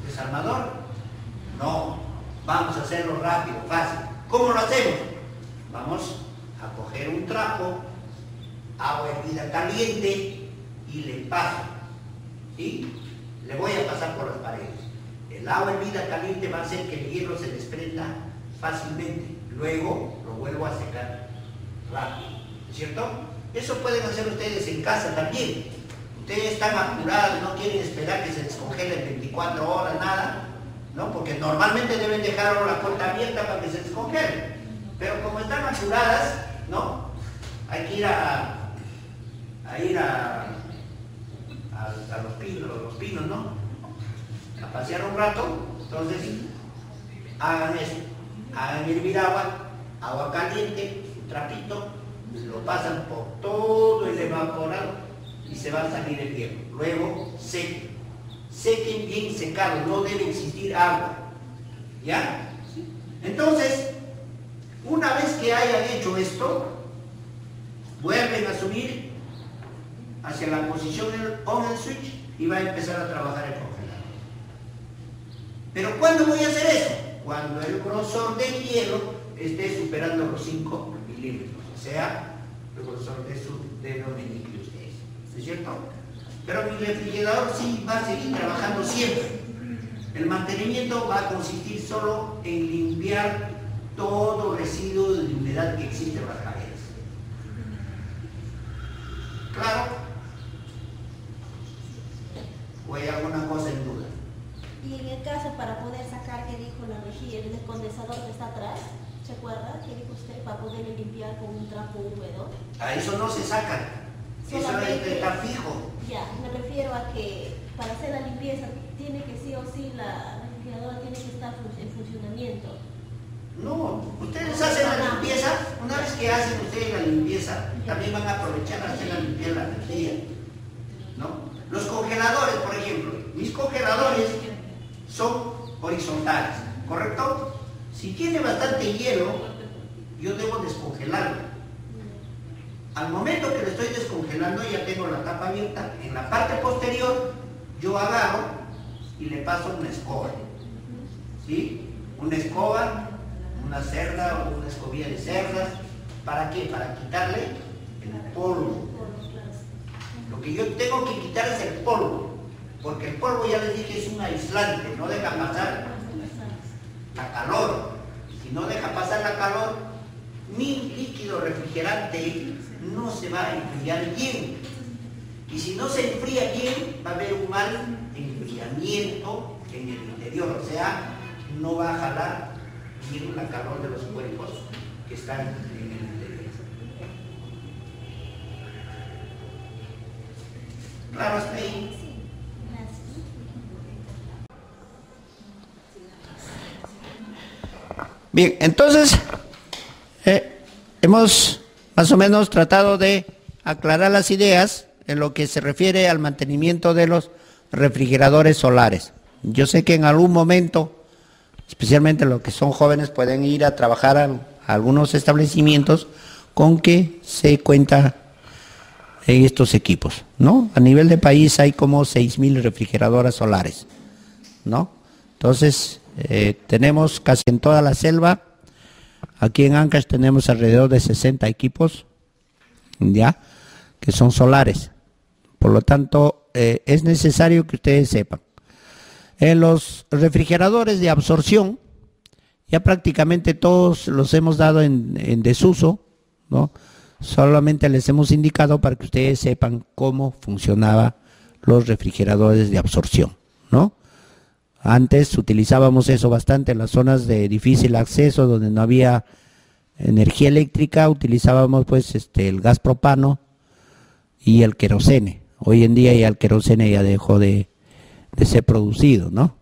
¿Desarmador? No. Vamos a hacerlo rápido, fácil. ¿Cómo lo hacemos? Vamos a coger un trapo, agua hervida caliente y le paso. ¿Sí? Le voy a pasar por las paredes. El agua hervida caliente va a hacer que el hielo se desprenda fácilmente. Luego lo vuelvo a secar rápido. ¿Cierto? Eso pueden hacer ustedes en casa también. Ustedes están apurados, no quieren esperar que se descongele en 24 horas, nada, ¿no? Porque normalmente deben dejar la puerta abierta para que se descongele. Pero como están apuradas, ¿no? Hay que ir a los pinos, ¿no? A pasear un rato. Entonces, hagan eso. Hagan hervir agua caliente, un trapito, lo pasan por todo el evaporado y se va a salir el hielo. Luego sequen. Sequen bien secado, no debe existir agua. ¿Ya? Entonces, una vez que hayan hecho esto, vuelven a subir hacia la posición on el switch y va a empezar a trabajar el congelador. Pero ¿cuándo voy a hacer eso? Cuando el grosor del hielo esté superando los 5 milímetros, o sea, el grosor de los meñiques de ustedes. ¿Es cierto? Pero mi refrigerador sí va a seguir trabajando siempre. El mantenimiento va a consistir solo en limpiar todo residuo de humedad que existe en las paredes. ¿Claro? ¿O hay alguna cosa en duda? Y en el caso para poder sacar, que dijo la rejilla, el condensador que está atrás, ¿se acuerda? ¿Qué dijo usted? Para poderle limpiar con un trapo húmedo. A eso no se saca. Eso está fijo. Ya, me refiero a que para hacer la limpieza tiene que sí o sí la refrigeradora tiene que estar en funcionamiento. No, ustedes hacen la limpieza, una vez que hacen ustedes la limpieza, también van a aprovechar a hacer la limpieza de la energía, ¿no? Los congeladores, por ejemplo, mis congeladores son horizontales, ¿correcto? Si tiene bastante hielo, yo debo descongelarlo. Al momento que lo estoy descongelando, ya tengo la tapa abierta. En la parte posterior, yo agarro y le paso una escoba. ¿Sí? Una escoba, una cerda o una escobilla de cerdas. ¿Para qué? Para quitarle el polvo. Lo que yo tengo que quitar es el polvo. Porque el polvo, ya les dije, es un aislante. No deja pasar la calor. Si no deja pasar la calor, mi líquido refrigerante no se va a enfriar bien. Y si no se enfría bien, va a haber un mal enfriamiento en el interior. O sea, no va a jalar bien la calor de los cuerpos que están en el interior. ¿Claro hasta ahí? Bien, entonces hemos más o menos tratado de aclarar las ideas en lo que se refiere al mantenimiento de los refrigeradores solares. Yo sé que en algún momento especialmente los que son jóvenes, pueden ir a trabajar a algunos establecimientos con que se cuenta en estos equipos, ¿no? A nivel de país hay como 6.000 refrigeradoras solares, ¿no? Entonces, tenemos casi en toda la selva, aquí en Ancash tenemos alrededor de 60 equipos, ¿ya? Que son solares. Por lo tanto, es necesario que ustedes sepan. En los refrigeradores de absorción, ya prácticamente todos los hemos dado en desuso, ¿no? Solamente les hemos indicado para que ustedes sepan cómo funcionaban los refrigeradores de absorción, ¿no? Antes utilizábamos eso bastante en las zonas de difícil acceso, donde no había energía eléctrica, utilizábamos pues el gas propano y el querosene. Hoy en día ya el querosene ya dejó de ser producido, ¿no?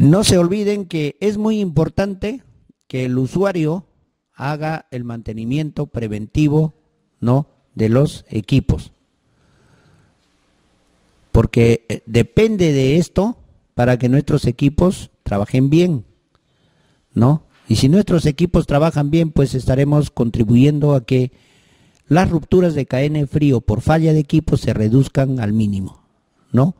No se olviden que es muy importante que el usuario haga el mantenimiento preventivo, ¿no?, de los equipos. Porque depende de esto para que nuestros equipos trabajen bien, ¿no? Y si nuestros equipos trabajan bien, pues estaremos contribuyendo a que las rupturas de cadena de frío por falla de equipos se reduzcan al mínimo, ¿no?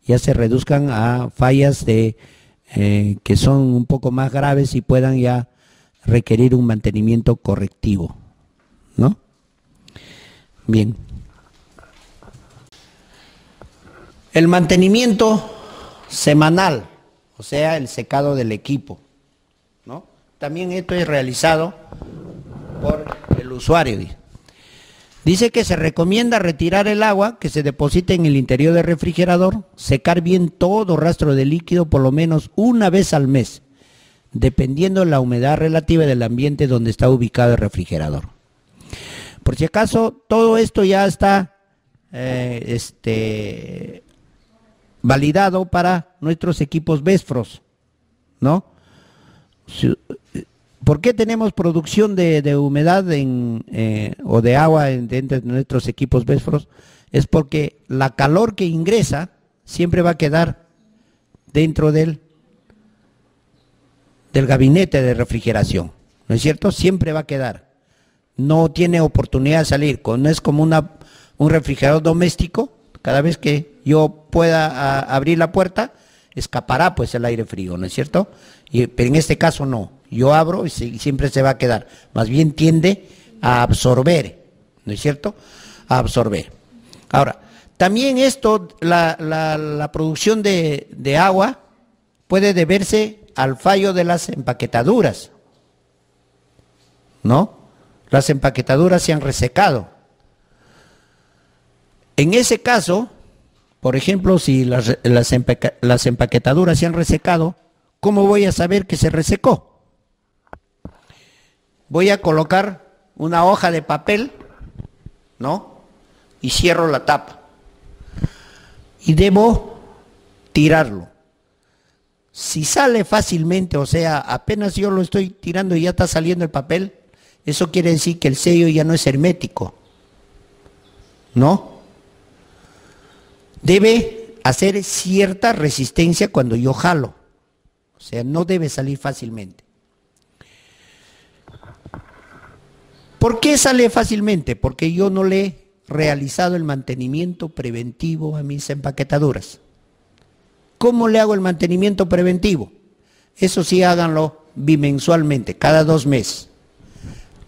Ya se reduzcan a fallas que son un poco más graves y puedan ya requerir un mantenimiento correctivo, ¿no? Bien. El mantenimiento semanal, o sea, el secado del equipo, ¿no? También esto es realizado por el usuario. Dice que se recomienda retirar el agua que se deposite en el interior del refrigerador, secar bien todo rastro de líquido por lo menos una vez al mes, dependiendo de la humedad relativa del ambiente donde está ubicado el refrigerador. Por si acaso, todo esto ya está validado para nuestros equipos Vesfros, ¿no? ¿Por qué tenemos producción de humedad o de agua dentro de nuestros equipos Vesfros? Es porque la calor que ingresa siempre va a quedar dentro del gabinete de refrigeración, ¿no es cierto? Siempre va a quedar. No tiene oportunidad de salir. No es como un refrigerador doméstico. Cada vez que yo pueda abrir la puerta, escapará pues el aire frío, ¿no es cierto? Pero en este caso no. Yo abro y siempre se va a quedar. Más bien tiende a absorber, ¿no es cierto? A absorber. Ahora, también esto, la producción de agua puede deberse al fallo de las empaquetaduras, ¿no? Las empaquetaduras se han resecado. En ese caso, por ejemplo, si las empaquetaduras se han resecado, ¿cómo voy a saber que se resecó? Voy a colocar una hoja de papel, ¿no? Y cierro la tapa. Y debo tirarlo. Si sale fácilmente, o sea, apenas yo lo estoy tirando y ya está saliendo el papel, eso quiere decir que el sello ya no es hermético, ¿no? Debe hacer cierta resistencia cuando yo jalo, o sea, no debe salir fácilmente. ¿Por qué sale fácilmente? Porque yo no le he realizado el mantenimiento preventivo a mis empaquetaduras. ¿Cómo le hago el mantenimiento preventivo? Eso sí, háganlo bimensualmente, cada 2 meses.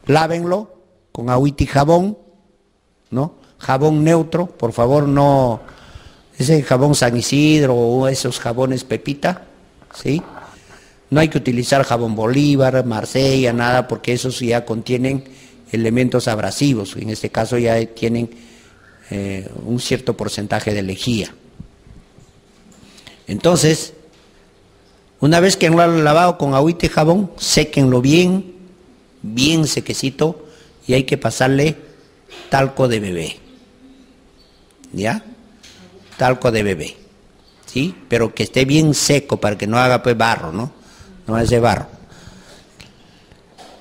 Lávenlo con agüita y jabón, ¿no? Jabón neutro, por favor, no ese jabón San Isidro o esos jabones Pepita, ¿sí? No hay que utilizar jabón Bolívar, Marsella, nada, porque esos ya contienen elementos abrasivos. En este caso ya tienen un cierto porcentaje de lejía. Entonces, una vez que lo han lavado con agüita y jabón, séquenlo bien, bien sequecito, y hay que pasarle talco de bebé, ¿ya? Talco de bebé, ¿sí? Pero que esté bien seco para que no haga pues barro, ¿no? No es de barro.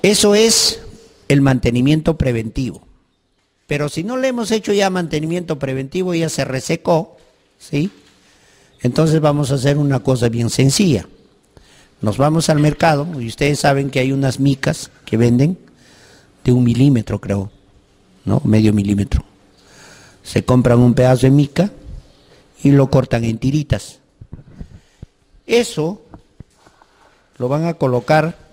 Eso es el mantenimiento preventivo. Pero si no le hemos hecho ya mantenimiento preventivo, ya se resecó, ¿sí? Entonces vamos a hacer una cosa bien sencilla. nos vamos al mercado y ustedes saben que hay unas micas que venden de 1 milímetro, creo, ¿no? Medio milímetro. Se compran un pedazo de mica y lo cortan en tiritas. Eso lo van a colocar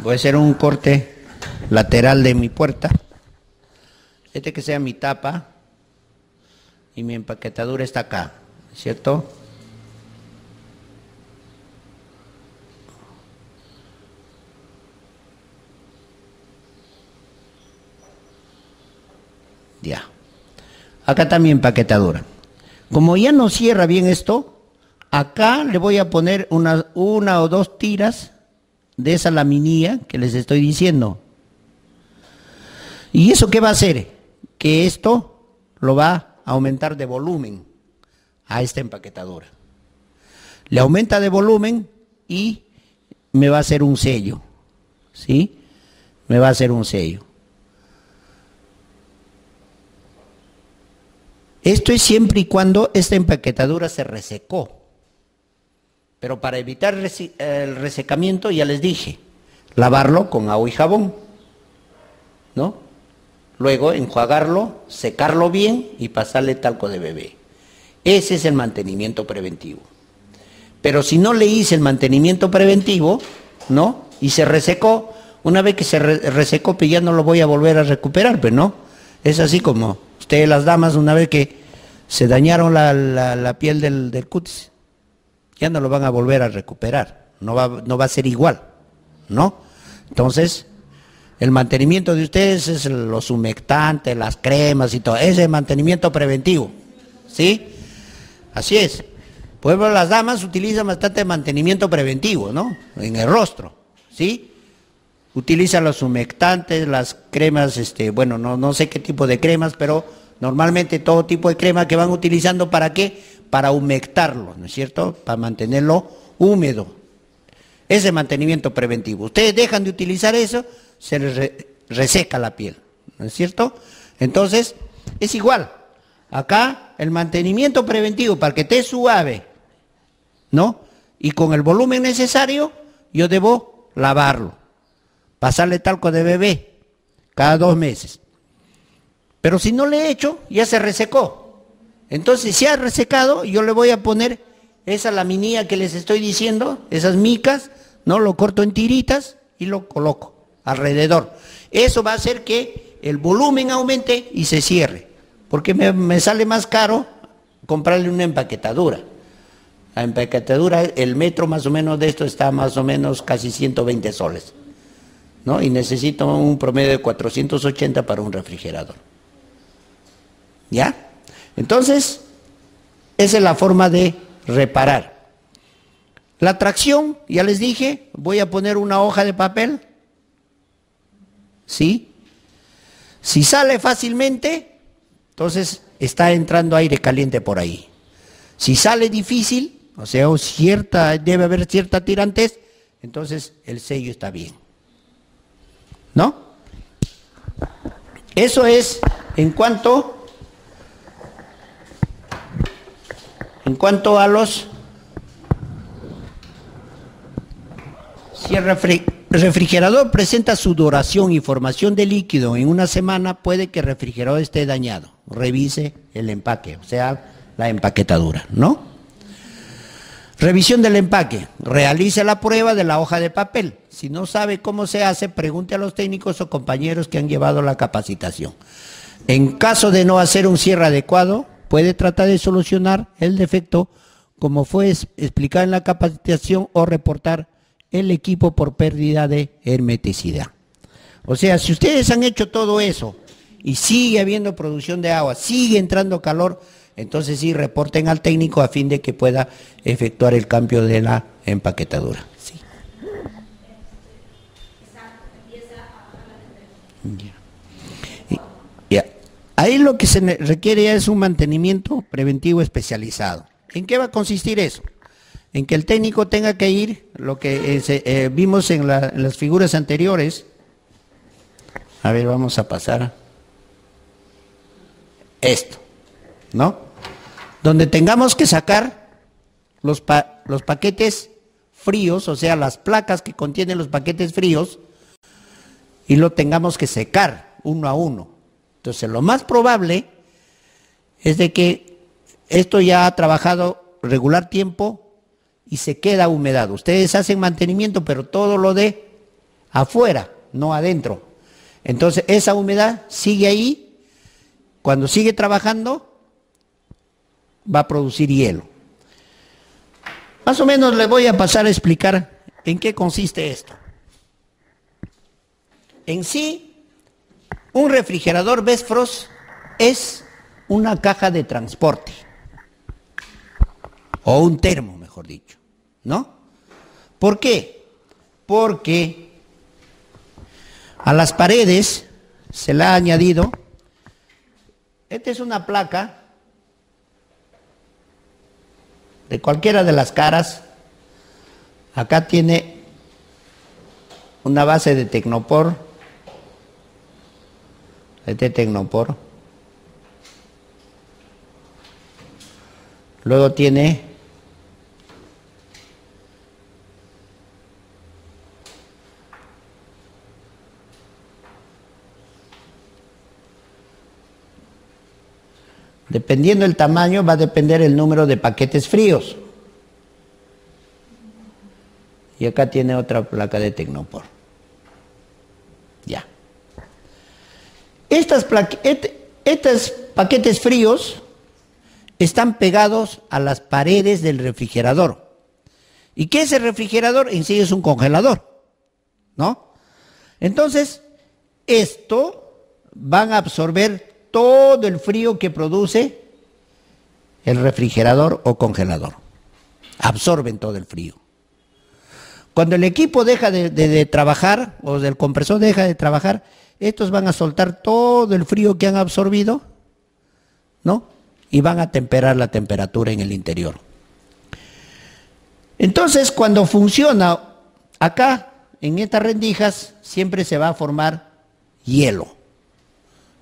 voy a hacer un corte lateral de mi puerta. Este que sea mi tapa y mi empaquetadura está acá, ¿cierto? Ya. Acá está mi empaquetadura. Como ya no cierra bien esto, acá le voy a poner una o dos tiras de esa laminilla que les estoy diciendo. ¿Y eso qué va a hacer? Que esto lo va a aumentar de volumen a esta empaquetadora. Le aumenta de volumen y me va a hacer un sello, ¿sí? Me va a hacer un sello. Esto es siempre y cuando esta empaquetadura se resecó. Pero para evitar el resecamiento, ya les dije, lavarlo con agua y jabón, ¿no? Luego enjuagarlo, secarlo bien y pasarle talco de bebé. Ese es el mantenimiento preventivo. Pero si no le hice el mantenimiento preventivo, ¿no? Y se resecó, una vez que se resecó, pues ya no lo voy a volver a recuperar, pues, ¿no? Es así como ustedes las damas, una vez que se dañaron la piel del cutis, ya no lo van a volver a recuperar, no va a ser igual, ¿no? Entonces, el mantenimiento de ustedes es los humectantes, las cremas y todo, ese es el mantenimiento preventivo, ¿sí? Así es. Pues las damas utilizan bastante mantenimiento preventivo, ¿no? En el rostro, ¿sí? Utilizan los humectantes, las cremas, bueno, no sé qué tipo de cremas, pero normalmente todo tipo de crema que van utilizando, ¿para qué? Para humectarlo, ¿no es cierto? Para mantenerlo húmedo. Ese mantenimiento preventivo. Ustedes dejan de utilizar eso, se les reseca la piel, ¿no es cierto? Entonces, es igual. Acá, el mantenimiento preventivo para que esté suave, ¿no? Y con el volumen necesario, yo debo lavarlo. Pasarle talco de bebé cada 2 meses. Pero si no le he hecho, ya se resecó. Entonces, si ha resecado, yo le voy a poner esa laminilla que les estoy diciendo, esas micas, ¿no? Lo corto en tiritas y lo coloco alrededor. Eso va a hacer que el volumen aumente y se cierre. Porque me sale más caro comprarle una empaquetadura. La empaquetadura, el metro más o menos de esto está más o menos casi 120 soles, ¿no? Y necesito un promedio de 480 para un refrigerador. ¿Ya? Entonces, esa es la forma de reparar. La tracción, ya les dije, voy a poner una hoja de papel. ¿Sí? Si sale fácilmente, entonces está entrando aire caliente por ahí. Si sale difícil, o sea, debe haber cierta tirantez, entonces el sello está bien. ¿No? Eso es en cuanto a los... Si el refrigerador presenta sudoración y formación de líquido en una semana, puede que el refrigerador esté dañado. Revise el empaque, o sea, la empaquetadura, ¿no? Revisión del empaque. Realice la prueba de la hoja de papel. Si no sabe cómo se hace, pregunte a los técnicos o compañeros que han llevado la capacitación. En caso de no hacer un cierre adecuado, puede tratar de solucionar el defecto como fue explicado en la capacitación o reportar el equipo por pérdida de hermeticidad. O sea, si ustedes han hecho todo eso y sigue habiendo producción de agua, sigue entrando calor, entonces sí reporten al técnico a fin de que pueda efectuar el cambio de la empaquetadura. Sí. Ya. Ahí lo que se requiere es un mantenimiento preventivo especializado. ¿En qué va a consistir eso? en que el técnico tenga que ir, lo que vimos en las figuras anteriores. A ver, vamos a pasar esto, ¿no? Donde tengamos que sacar los paquetes fríos, o sea, las placas que contienen los paquetes fríos, y lo tengamos que secar uno a uno. Entonces, lo más probable es de que esto ya ha trabajado regular tiempo y se queda humedad. Ustedes hacen mantenimiento, pero todo lo de afuera, no adentro. Entonces, esa humedad sigue ahí. Cuando sigue trabajando, va a producir hielo. Más o menos le voy a pasar a explicar en qué consiste esto. En sí, un refrigerador Best-Frost es una caja de transporte, o un termo, mejor dicho, ¿no? ¿Por qué? Porque a las paredes se le ha añadido, esta es una placa de cualquiera de las caras. Acá tiene una base de Tecnopor, este Tecnopor. Luego tiene dependiendo del tamaño, va a depender el número de paquetes fríos. Y acá tiene otra placa de Tecnopor. Ya. Estos paquetes fríos están pegados a las paredes del refrigerador. ¿Y qué es el refrigerador? En sí es un congelador, ¿no? Entonces, esto van a absorber todo el frío que produce el refrigerador o congelador. Absorben todo el frío. Cuando el equipo deja de trabajar, o el compresor deja de trabajar, estos van a soltar todo el frío que han absorbido, ¿no? Y van a temperar la temperatura en el interior. Entonces, cuando funciona acá, en estas rendijas, siempre se va a formar hielo.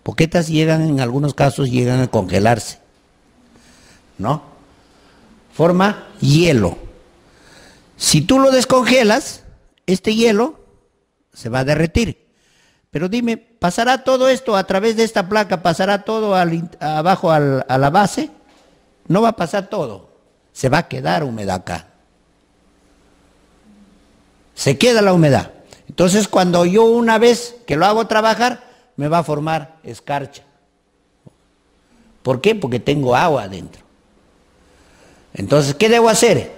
Porque estas en algunos casos llegan a congelarse, ¿no? Forma hielo. Si tú lo descongelas, este hielo se va a derretir. Pero dime, ¿pasará todo esto a través de esta placa? ¿Pasará todo abajo a la base? No va a pasar todo. Se va a quedar humedad acá. Se queda la humedad. Entonces, cuando yo una vez que lo hago trabajar, me va a formar escarcha. ¿Por qué? Porque tengo agua adentro. Entonces, ¿qué debo hacer?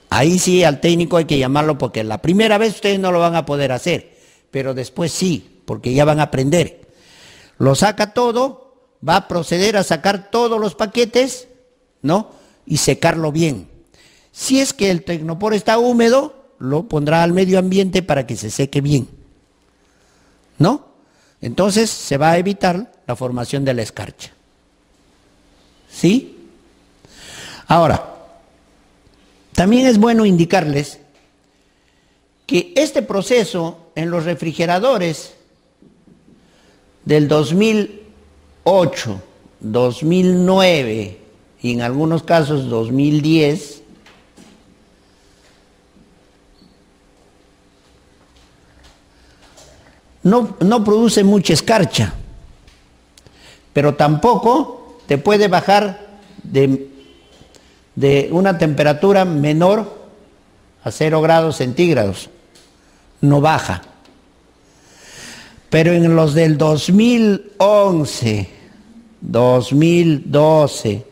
Ahí sí al técnico hay que llamarlo, porque la primera vez ustedes no lo van a poder hacer, pero después sí, porque ya van a aprender. Lo saca todo, va a proceder a sacar todos los paquetes, ¿no? Y secarlo bien. Si es que el Tecnopor está húmedo, lo pondrá al medio ambiente para que se seque bien, ¿no? Entonces se va a evitar la formación de la escarcha. ¿Sí? Ahora, también es bueno indicarles que este proceso en los refrigeradores del 2008, 2009 y en algunos casos 2010, no produce mucha escarcha, pero tampoco te puede bajar de una temperatura menor a 0 grados centígrados. No baja. Pero en los del 2011, 2012,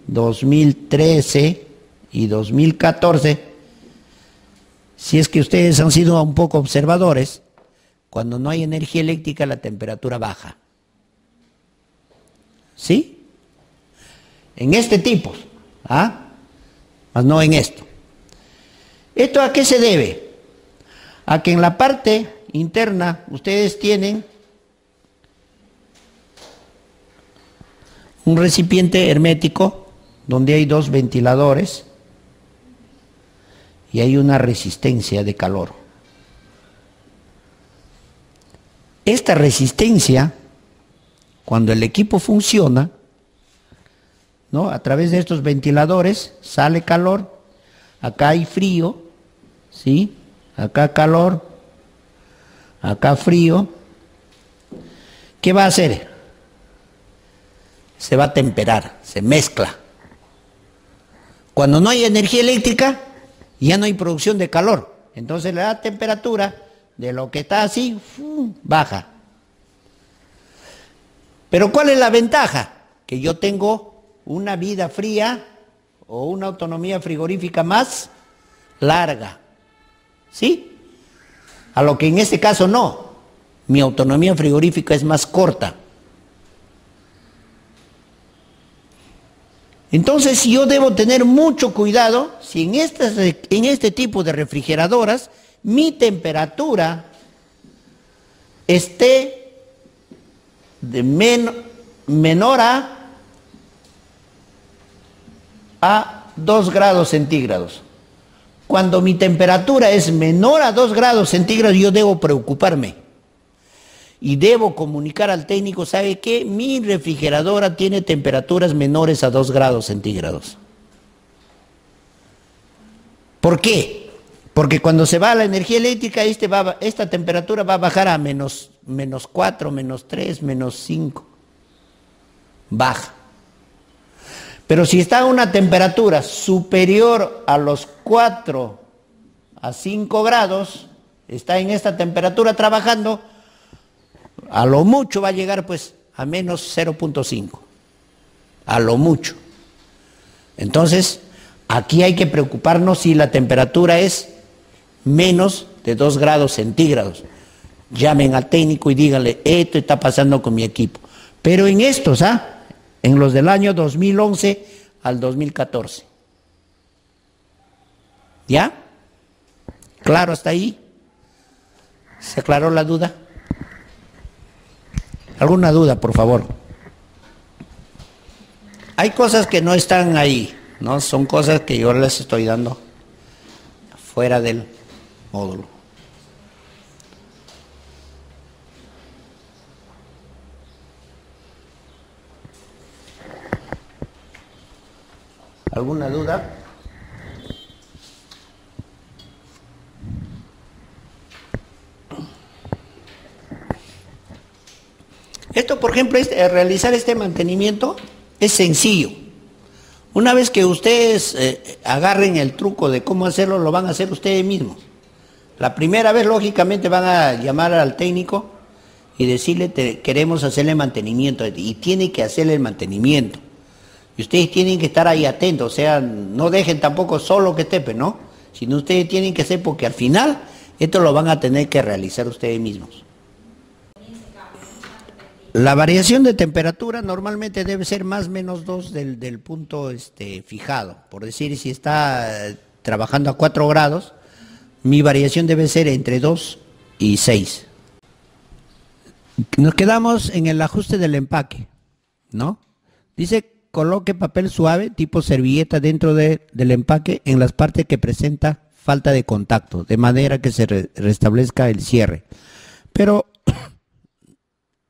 2013 y 2014, si es que ustedes han sido un poco observadores, cuando no hay energía eléctrica la temperatura baja. ¿Sí? En este tipo, mas no en esto. ¿Esto a qué se debe? A que en la parte interna ustedes tienen un recipiente hermético donde hay 2 ventiladores y hay una resistencia de calor. Esta resistencia, cuando el equipo funciona, ¿no?, a través de estos ventiladores sale calor, acá hay frío, ¿sí? Acá calor, acá frío. ¿Qué va a hacer? Se va a temperar, se mezcla. Cuando no hay energía eléctrica, ya no hay producción de calor. Entonces la temperatura de lo que está así, baja. Pero ¿cuál es la ventaja? Que yo tengo una vida fría o una autonomía frigorífica más larga. ¿Sí? A lo que en este caso no. Mi autonomía frigorífica es más corta. Entonces yo debo tener mucho cuidado si en este tipo de refrigeradoras mi temperatura esté de menor a 2 grados centígrados. Cuando mi temperatura es menor a 2 grados centígrados, yo debo preocuparme. Y debo comunicar al técnico, ¿sabe qué? Mi refrigeradora tiene temperaturas menores a 2 grados centígrados. ¿Por qué? Porque cuando se va la energía eléctrica, esta temperatura va a bajar a menos 4, menos 3, menos 5. Baja. Pero si está a una temperatura superior a los 4 a 5 grados, está en esta temperatura trabajando, a lo mucho va a llegar pues a menos 0.5. A lo mucho. Entonces, aquí hay que preocuparnos si la temperatura es menos de 2 grados centígrados. Llamen al técnico y díganle, esto está pasando con mi equipo. Pero en estos, en los del año 2011 al 2014. ¿Ya? ¿Claro hasta ahí? ¿Se aclaró la duda? ¿Alguna duda, por favor? Hay cosas que no están ahí, ¿no? Son cosas que yo les estoy dando fuera del módulo. ¿Alguna duda? Esto, por ejemplo, realizar este mantenimiento es sencillo. Una vez que ustedes agarren el truco de cómo hacerlo, lo van a hacer ustedes mismos. La primera vez, lógicamente, van a llamar al técnico y decirle, queremos hacerle mantenimiento, y tiene que hacerle el mantenimiento. Y ustedes tienen que estar ahí atentos, o sea, no dejen tampoco solo que tepe, ¿no? Sino ustedes tienen que hacer, porque al final, esto lo van a tener que realizar ustedes mismos. La variación de temperatura normalmente debe ser más o menos 2 del punto fijado. Por decir, si está trabajando a 4 grados, mi variación debe ser entre 2 y 6. Nos quedamos en el ajuste del empaque, ¿no? Dice, coloque papel suave tipo servilleta dentro del empaque en las partes que presenta falta de contacto, de manera que se restablezca el cierre. Pero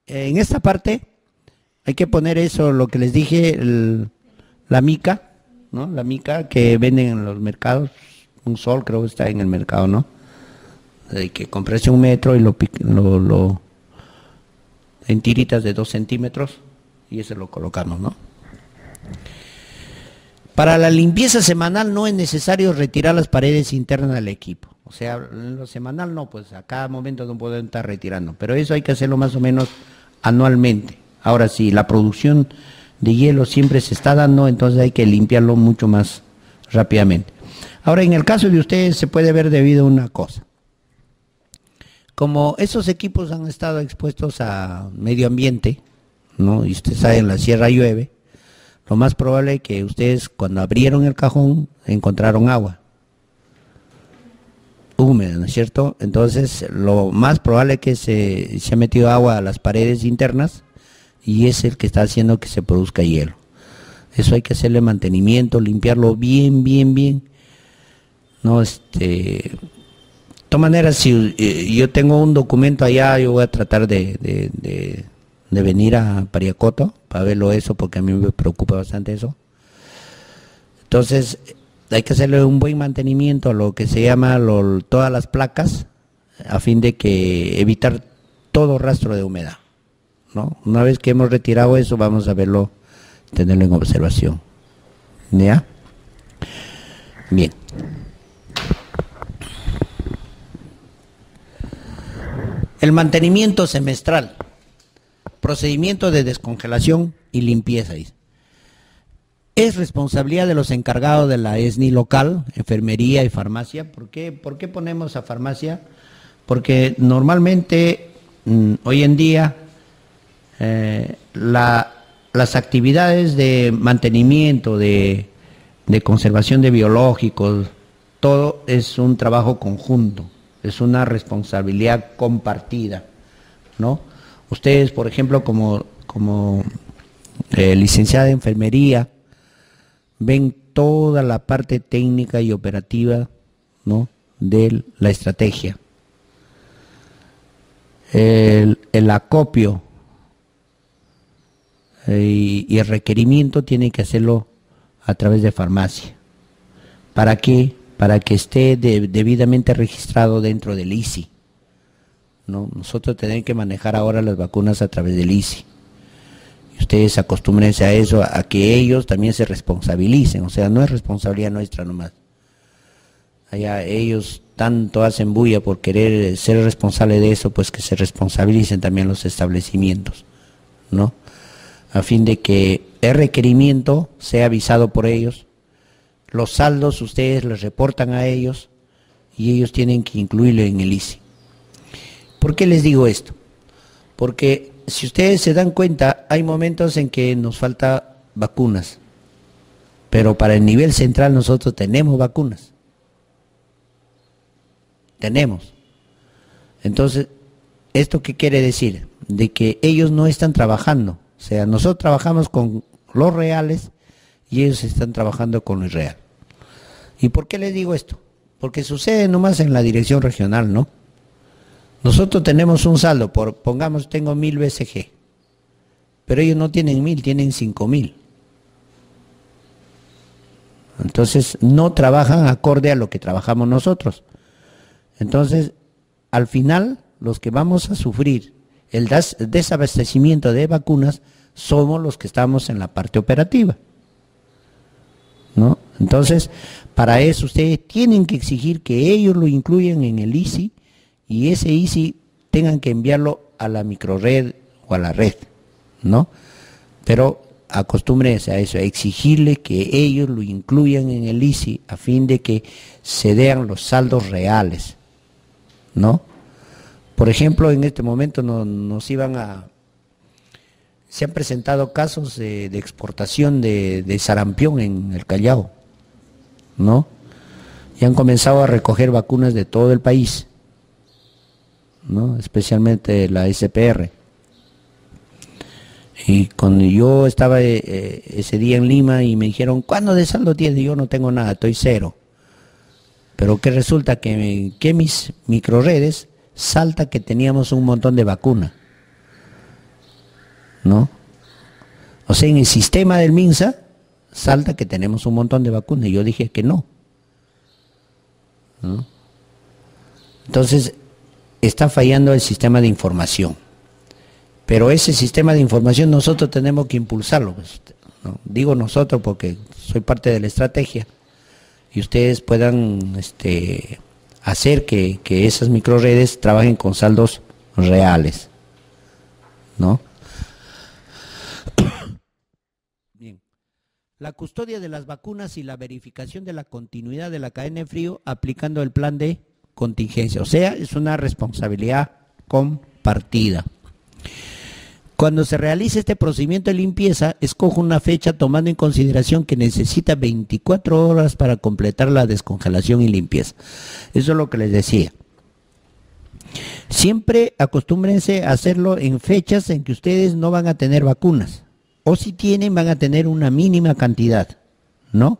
en esta parte hay que poner eso, lo que les dije, la mica, ¿no? La mica que venden en los mercados, un sol creo que está en el mercado, ¿no? Hay que comprarse 1 metro y lo en tiritas de 2 centímetros y eso lo colocamos, ¿no? Para la limpieza semanal no es necesario retirar las paredes internas del equipo. O sea, en lo semanal no, pues a cada momento no pueden estar retirando. Pero eso hay que hacerlo más o menos anualmente. Ahora sí, la producción de hielo siempre se está dando, entonces hay que limpiarlo mucho más rápidamente. Ahora, en el caso de ustedes se puede ver debido a una cosa. Como esos equipos han estado expuestos a medio ambiente, ¿no? Y usted sabe, en la sierra llueve, lo más probable es que ustedes cuando abrieron el cajón encontraron agua húmeda, ¿no es cierto? Entonces lo más probable es que se ha metido agua a las paredes internas y es el que está haciendo que se produzca hielo. Eso hay que hacerle mantenimiento, limpiarlo bien, bien, bien, No, de todas maneras, si yo tengo un documento allá, yo voy a tratar de venir a Pariacoto para verlo eso, porque a mí me preocupa bastante eso. Entonces, hay que hacerle un buen mantenimiento a lo que se llama todas las placas, a fin de que evitar todo rastro de humedad, ¿no? Una vez que hemos retirado eso, vamos a verlo, tenerlo en observación. ¿Ya? Bien. El mantenimiento semestral, procedimiento de descongelación y limpieza, dice. Es responsabilidad de los encargados de la ESNI local, enfermería y farmacia. ¿Por qué ponemos a farmacia? Porque normalmente, hoy en día, las actividades de mantenimiento, de conservación de biológicos, todo es un trabajo conjunto, es una responsabilidad compartida, ¿no? Ustedes, por ejemplo, como licenciada de enfermería, ven toda la parte técnica y operativa, ¿no?, de la estrategia. El acopio y el requerimiento tiene que hacerlo a través de farmacia. ¿Para qué? Para que esté debidamente registrado dentro del ICI, ¿no? Nosotros tenemos que manejar ahora las vacunas a través del ICI. Ustedes acostúmbrense a eso, a que ellos también se responsabilicen, o sea, no es responsabilidad nuestra nomás. Allá ellos tanto hacen bulla por querer ser responsables de eso, pues que se responsabilicen también los establecimientos, ¿no? A fin de que el requerimiento sea avisado por ellos, los saldos ustedes les reportan a ellos y ellos tienen que incluirlo en el ICI. ¿Por qué les digo esto? Porque si ustedes se dan cuenta, hay momentos en que nos falta vacunas, pero para el nivel central nosotros tenemos vacunas. Tenemos. Entonces, ¿esto qué quiere decir? De que ellos no están trabajando. O sea, nosotros trabajamos con los reales y ellos están trabajando con lo irreal. ¿Y por qué les digo esto? Porque sucede nomás en la dirección regional, ¿no? Nosotros tenemos un saldo, pongamos, tengo 1000 BCG, pero ellos no tienen 1000, tienen 5000. Entonces, no trabajan acorde a lo que trabajamos nosotros. Entonces, al final, los que vamos a sufrir el desabastecimiento de vacunas somos los que estamos en la parte operativa, ¿no? Entonces, para eso ustedes tienen que exigir que ellos lo incluyan en el ICI y ese ICI tengan que enviarlo a la microred o a la red, ¿no? Pero acostúmbrense a eso, a exigirle que ellos lo incluyan en el ICI a fin de que se den los saldos reales, ¿no? Por ejemplo, en este momento se han presentado casos de exportación de sarampión en el Callao, ¿no? Y han comenzado a recoger vacunas de todo el país, ¿no? Especialmente la SPR. Y cuando yo estaba ese día en Lima y me dijeron, ¿cuándo de saldo tienes? Yo no tengo nada, estoy cero. Pero que resulta que mis microredes salta que teníamos un montón de vacuna, ¿no? O sea, en el sistema del MINSA salta que tenemos un montón de vacunas y yo dije que no, ¿no? Entonces, está fallando el sistema de información. Pero ese sistema de información nosotros tenemos que impulsarlo, pues, ¿no? Digo nosotros porque soy parte de la estrategia y ustedes puedan hacer que esas microredes trabajen con saldos reales, ¿no? Bien. La custodia de las vacunas y la verificación de la continuidad de la cadena de frío aplicando el plan de contingencia. O sea, es una responsabilidad compartida. Cuando se realice este procedimiento de limpieza, escojo una fecha tomando en consideración que necesita 24 horas para completar la descongelación y limpieza. Eso es lo que les decía. Siempre acostúmbrense a hacerlo en fechas en que ustedes no van a tener vacunas. O si tienen, van a tener una mínima cantidad, ¿no?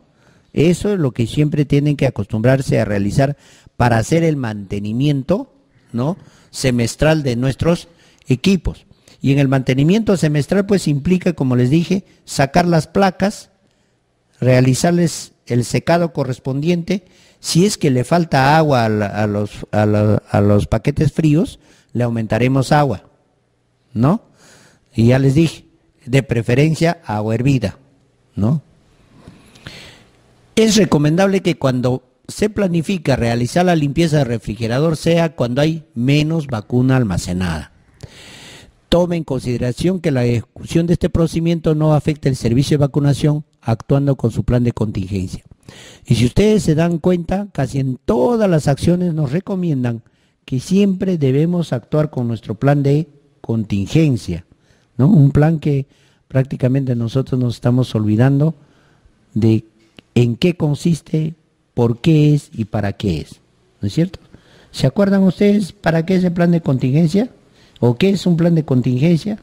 Eso es lo que siempre tienen que acostumbrarse a realizar para hacer el mantenimiento, ¿no?, semestral de nuestros equipos. Y en el mantenimiento semestral pues implica, como les dije, sacar las placas, realizarles el secado correspondiente. Si es que le falta agua a los paquetes fríos, le aumentaremos agua, ¿no? Y ya les dije, de preferencia agua hervida, ¿no? Es recomendable que cuando se planifica realizar la limpieza del refrigerador sea cuando hay menos vacuna almacenada. Tome en consideración que la ejecución de este procedimiento no afecta el servicio de vacunación, actuando con su plan de contingencia. Y si ustedes se dan cuenta, casi en todas las acciones nos recomiendan que siempre debemos actuar con nuestro plan de contingencia, ¿no? Un plan que prácticamente nosotros nos estamos olvidando de en qué consiste, por qué es y para qué es, ¿no es cierto? ¿Se acuerdan ustedes para qué es el plan de contingencia? ¿O qué es un plan de contingencia?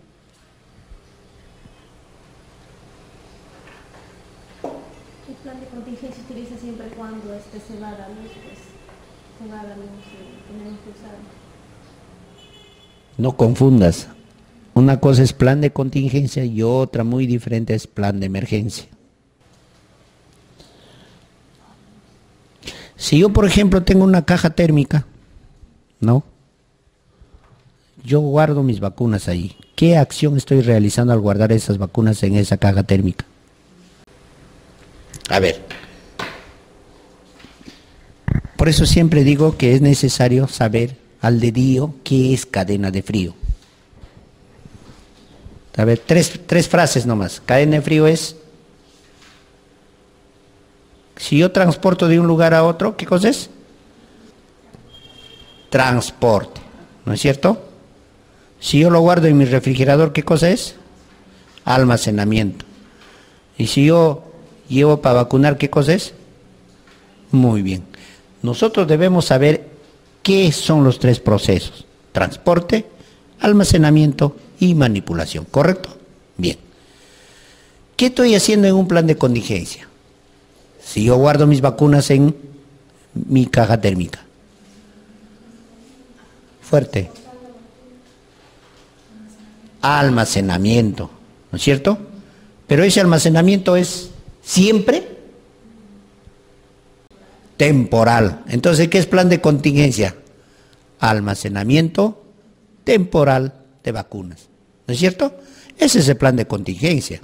El plan de contingencia se utiliza siempre cuando se va la luz, pues se va la luz y tenemos que usar. No confundas. Una cosa es plan de contingencia y otra muy diferente es plan de emergencia. Si yo, por ejemplo, tengo una caja térmica, ¿no? Yo guardo mis vacunas ahí. ¿Qué acción estoy realizando al guardar esas vacunas en esa caja térmica? A ver. Por eso siempre digo que es necesario saber al dedillo qué es cadena de frío. A ver, tres frases nomás. Cadena de frío es: si yo transporto de un lugar a otro, ¿qué cosa es? Transporte, ¿no es cierto? Si yo lo guardo en mi refrigerador, ¿qué cosa es? Almacenamiento. Y si yo llevo para vacunar, ¿qué cosa es? Muy bien. Nosotros debemos saber qué son los tres procesos: transporte, almacenamiento y manipulación, ¿correcto? Bien. ¿Qué estoy haciendo en un plan de contingencia? Si yo guardo mis vacunas en mi caja térmica. Fuerte. Almacenamiento, ¿no es cierto? Pero ese almacenamiento es siempre temporal. Entonces, ¿qué es plan de contingencia? Almacenamiento temporal de vacunas, ¿no es cierto? Ese es el plan de contingencia.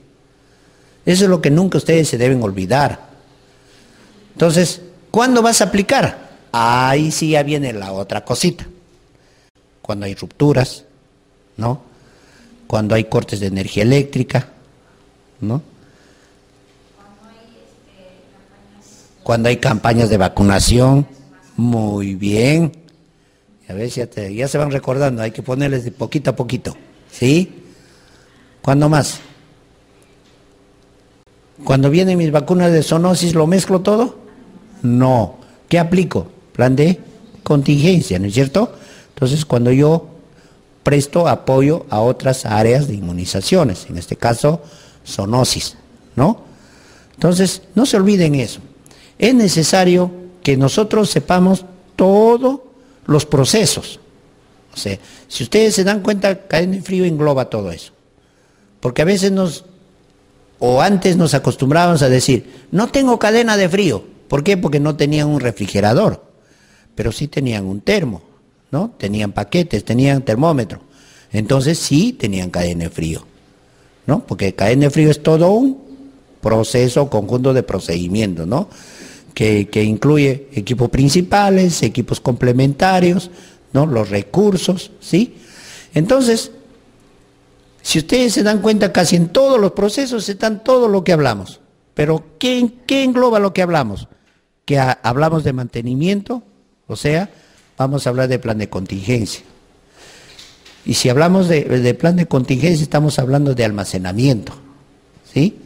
Eso es lo que nunca ustedes se deben olvidar. Entonces, ¿cuándo vas a aplicar? Ahí sí ya viene la otra cosita. Cuando hay rupturas, ¿no? Cuando hay cortes de energía eléctrica, ¿no? Cuando hay campañas de vacunación. Muy bien. A ver, ya se van recordando, hay que ponerles de poquito a poquito, ¿sí? ¿Cuándo más? Cuando vienen mis vacunas de zoonosis, ¿lo mezclo todo? No. ¿Qué aplico? Plan de contingencia, ¿no es cierto? Entonces, cuando yo presto apoyo a otras áreas de inmunizaciones, en este caso, zoonosis, ¿no? Entonces, no se olviden eso. Es necesario que nosotros sepamos todos los procesos. O sea, si ustedes se dan cuenta, cadena de frío engloba todo eso. Porque a veces antes nos acostumbrábamos a decir, no tengo cadena de frío. ¿Por qué? Porque no tenían un refrigerador, pero sí tenían un termo, ¿no? Tenían paquetes, tenían termómetro. Entonces sí tenían cadena de frío, ¿no? Porque cadena de frío es todo un proceso, conjunto de procedimientos, ¿no? Que incluye equipos principales, equipos complementarios, ¿no? Los recursos, ¿sí? Entonces, si ustedes se dan cuenta, casi en todos los procesos están todo lo que hablamos. Pero ¿qué engloba lo que hablamos? Que hablamos de mantenimiento, o sea, vamos a hablar de plan de contingencia. Y si hablamos de plan de contingencia, estamos hablando de almacenamiento, ¿sí?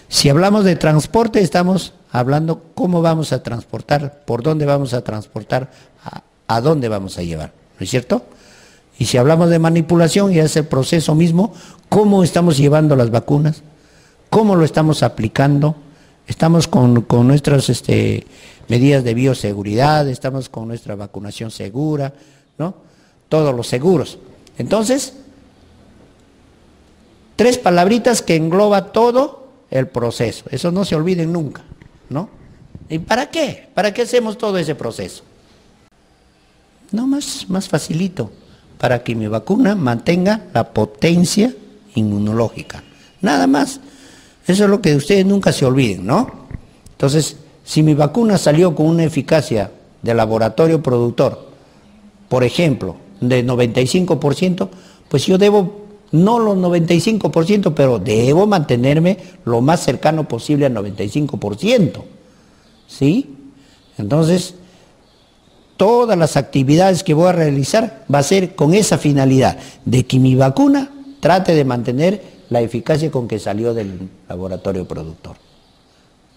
Si hablamos de transporte, estamos hablando cómo vamos a transportar, por dónde vamos a transportar, a dónde vamos a llevar, ¿no es cierto? Y si hablamos de manipulación, ya es el proceso mismo, cómo estamos llevando las vacunas, cómo lo estamos aplicando, Estamos con nuestras medidas de bioseguridad, estamos con nuestra vacunación segura, ¿no? Todos los seguros. Entonces, 3 palabritas que engloba todo el proceso. Eso no se olviden nunca, ¿no? ¿Y para qué? ¿Para qué hacemos todo ese proceso? No, más facilito, para que mi vacuna mantenga la potencia inmunológica. Nada más. Eso es lo que ustedes nunca se olviden, ¿no? Entonces, si mi vacuna salió con una eficacia de laboratorio productor, por ejemplo, de 95%, pues yo debo, no los 95%, pero debo mantenerme lo más cercano posible al 95%. ¿Sí? Entonces, todas las actividades que voy a realizar va a ser con esa finalidad, de que mi vacuna trate de mantener la eficacia con que salió del laboratorio productor.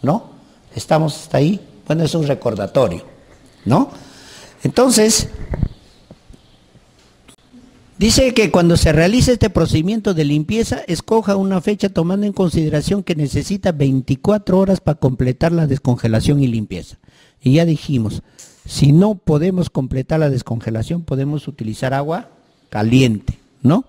¿No? ¿Estamos hasta ahí? Bueno, es un recordatorio, ¿no? Entonces, dice que cuando se realice este procedimiento de limpieza, escoja una fecha tomando en consideración que necesita 24 horas para completar la descongelación y limpieza. Y ya dijimos, si no podemos completar la descongelación, podemos utilizar agua caliente, ¿no?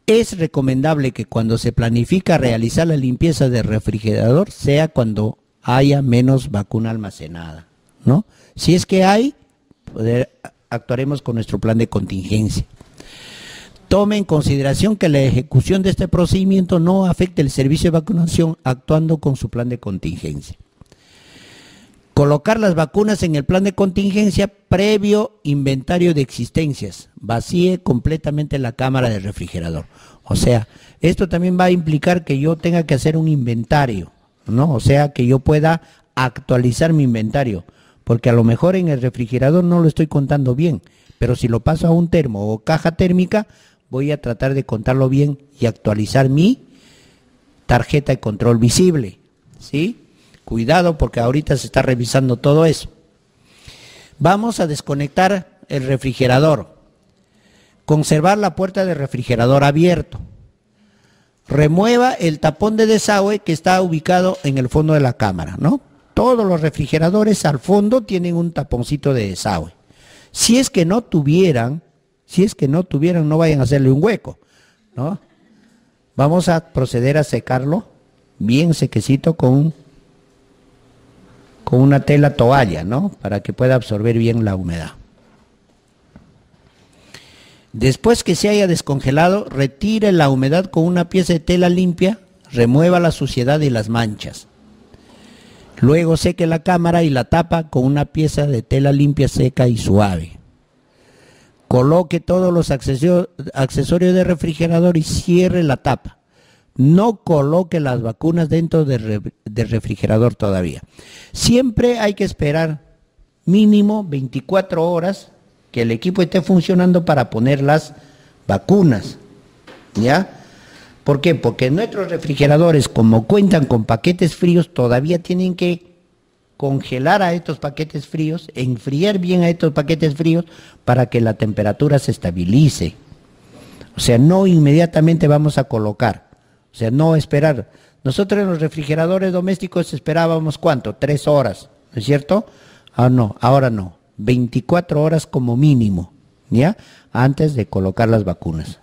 Es recomendable que cuando se planifica realizar la limpieza del refrigerador sea cuando haya menos vacuna almacenada, ¿no? Si es que hay, actuaremos con nuestro plan de contingencia. Tome en consideración que la ejecución de este procedimiento no afecte el servicio de vacunación actuando con su plan de contingencia. Colocar las vacunas en el plan de contingencia previo inventario de existencias. Vacíe completamente la cámara del refrigerador. O sea, esto también va a implicar que yo tenga que hacer un inventario, ¿no? O sea, que yo pueda actualizar mi inventario. Porque a lo mejor en el refrigerador no lo estoy contando bien. Pero si lo paso a un termo o caja térmica, voy a tratar de contarlo bien y actualizar mi tarjeta de control visible, ¿sí? Cuidado porque ahorita se está revisando todo eso. Vamos a desconectar el refrigerador. Conservar la puerta del refrigerador abierto. Remueva el tapón de desagüe que está ubicado en el fondo de la cámara, ¿no? Todos los refrigeradores al fondo tienen un taponcito de desagüe. Si es que no tuvieran, no vayan a hacerle un hueco, ¿no? Vamos a proceder a secarlo bien sequecito con una tela toalla, ¿no? Para que pueda absorber bien la humedad. Después que se haya descongelado, retire la humedad con una pieza de tela limpia, remueva la suciedad y las manchas. Luego seque la cámara y la tapa con una pieza de tela limpia, seca y suave. Coloque todos los accesorios de refrigerador y cierre la tapa. No coloque las vacunas dentro del refrigerador todavía. Siempre hay que esperar mínimo 24 horas que el equipo esté funcionando para poner las vacunas, ¿ya? ¿Por qué? Porque nuestros refrigeradores, como cuentan con paquetes fríos, todavía tienen que congelar a estos paquetes fríos, enfriar bien a estos paquetes fríos para que la temperatura se estabilice. O sea, no inmediatamente vamos a colocar. O sea, no esperar. Nosotros en los refrigeradores domésticos esperábamos, ¿cuánto? 3 horas, ¿no es cierto? Ah, no, ahora no. 24 horas como mínimo, ¿ya? Antes de colocar las vacunas.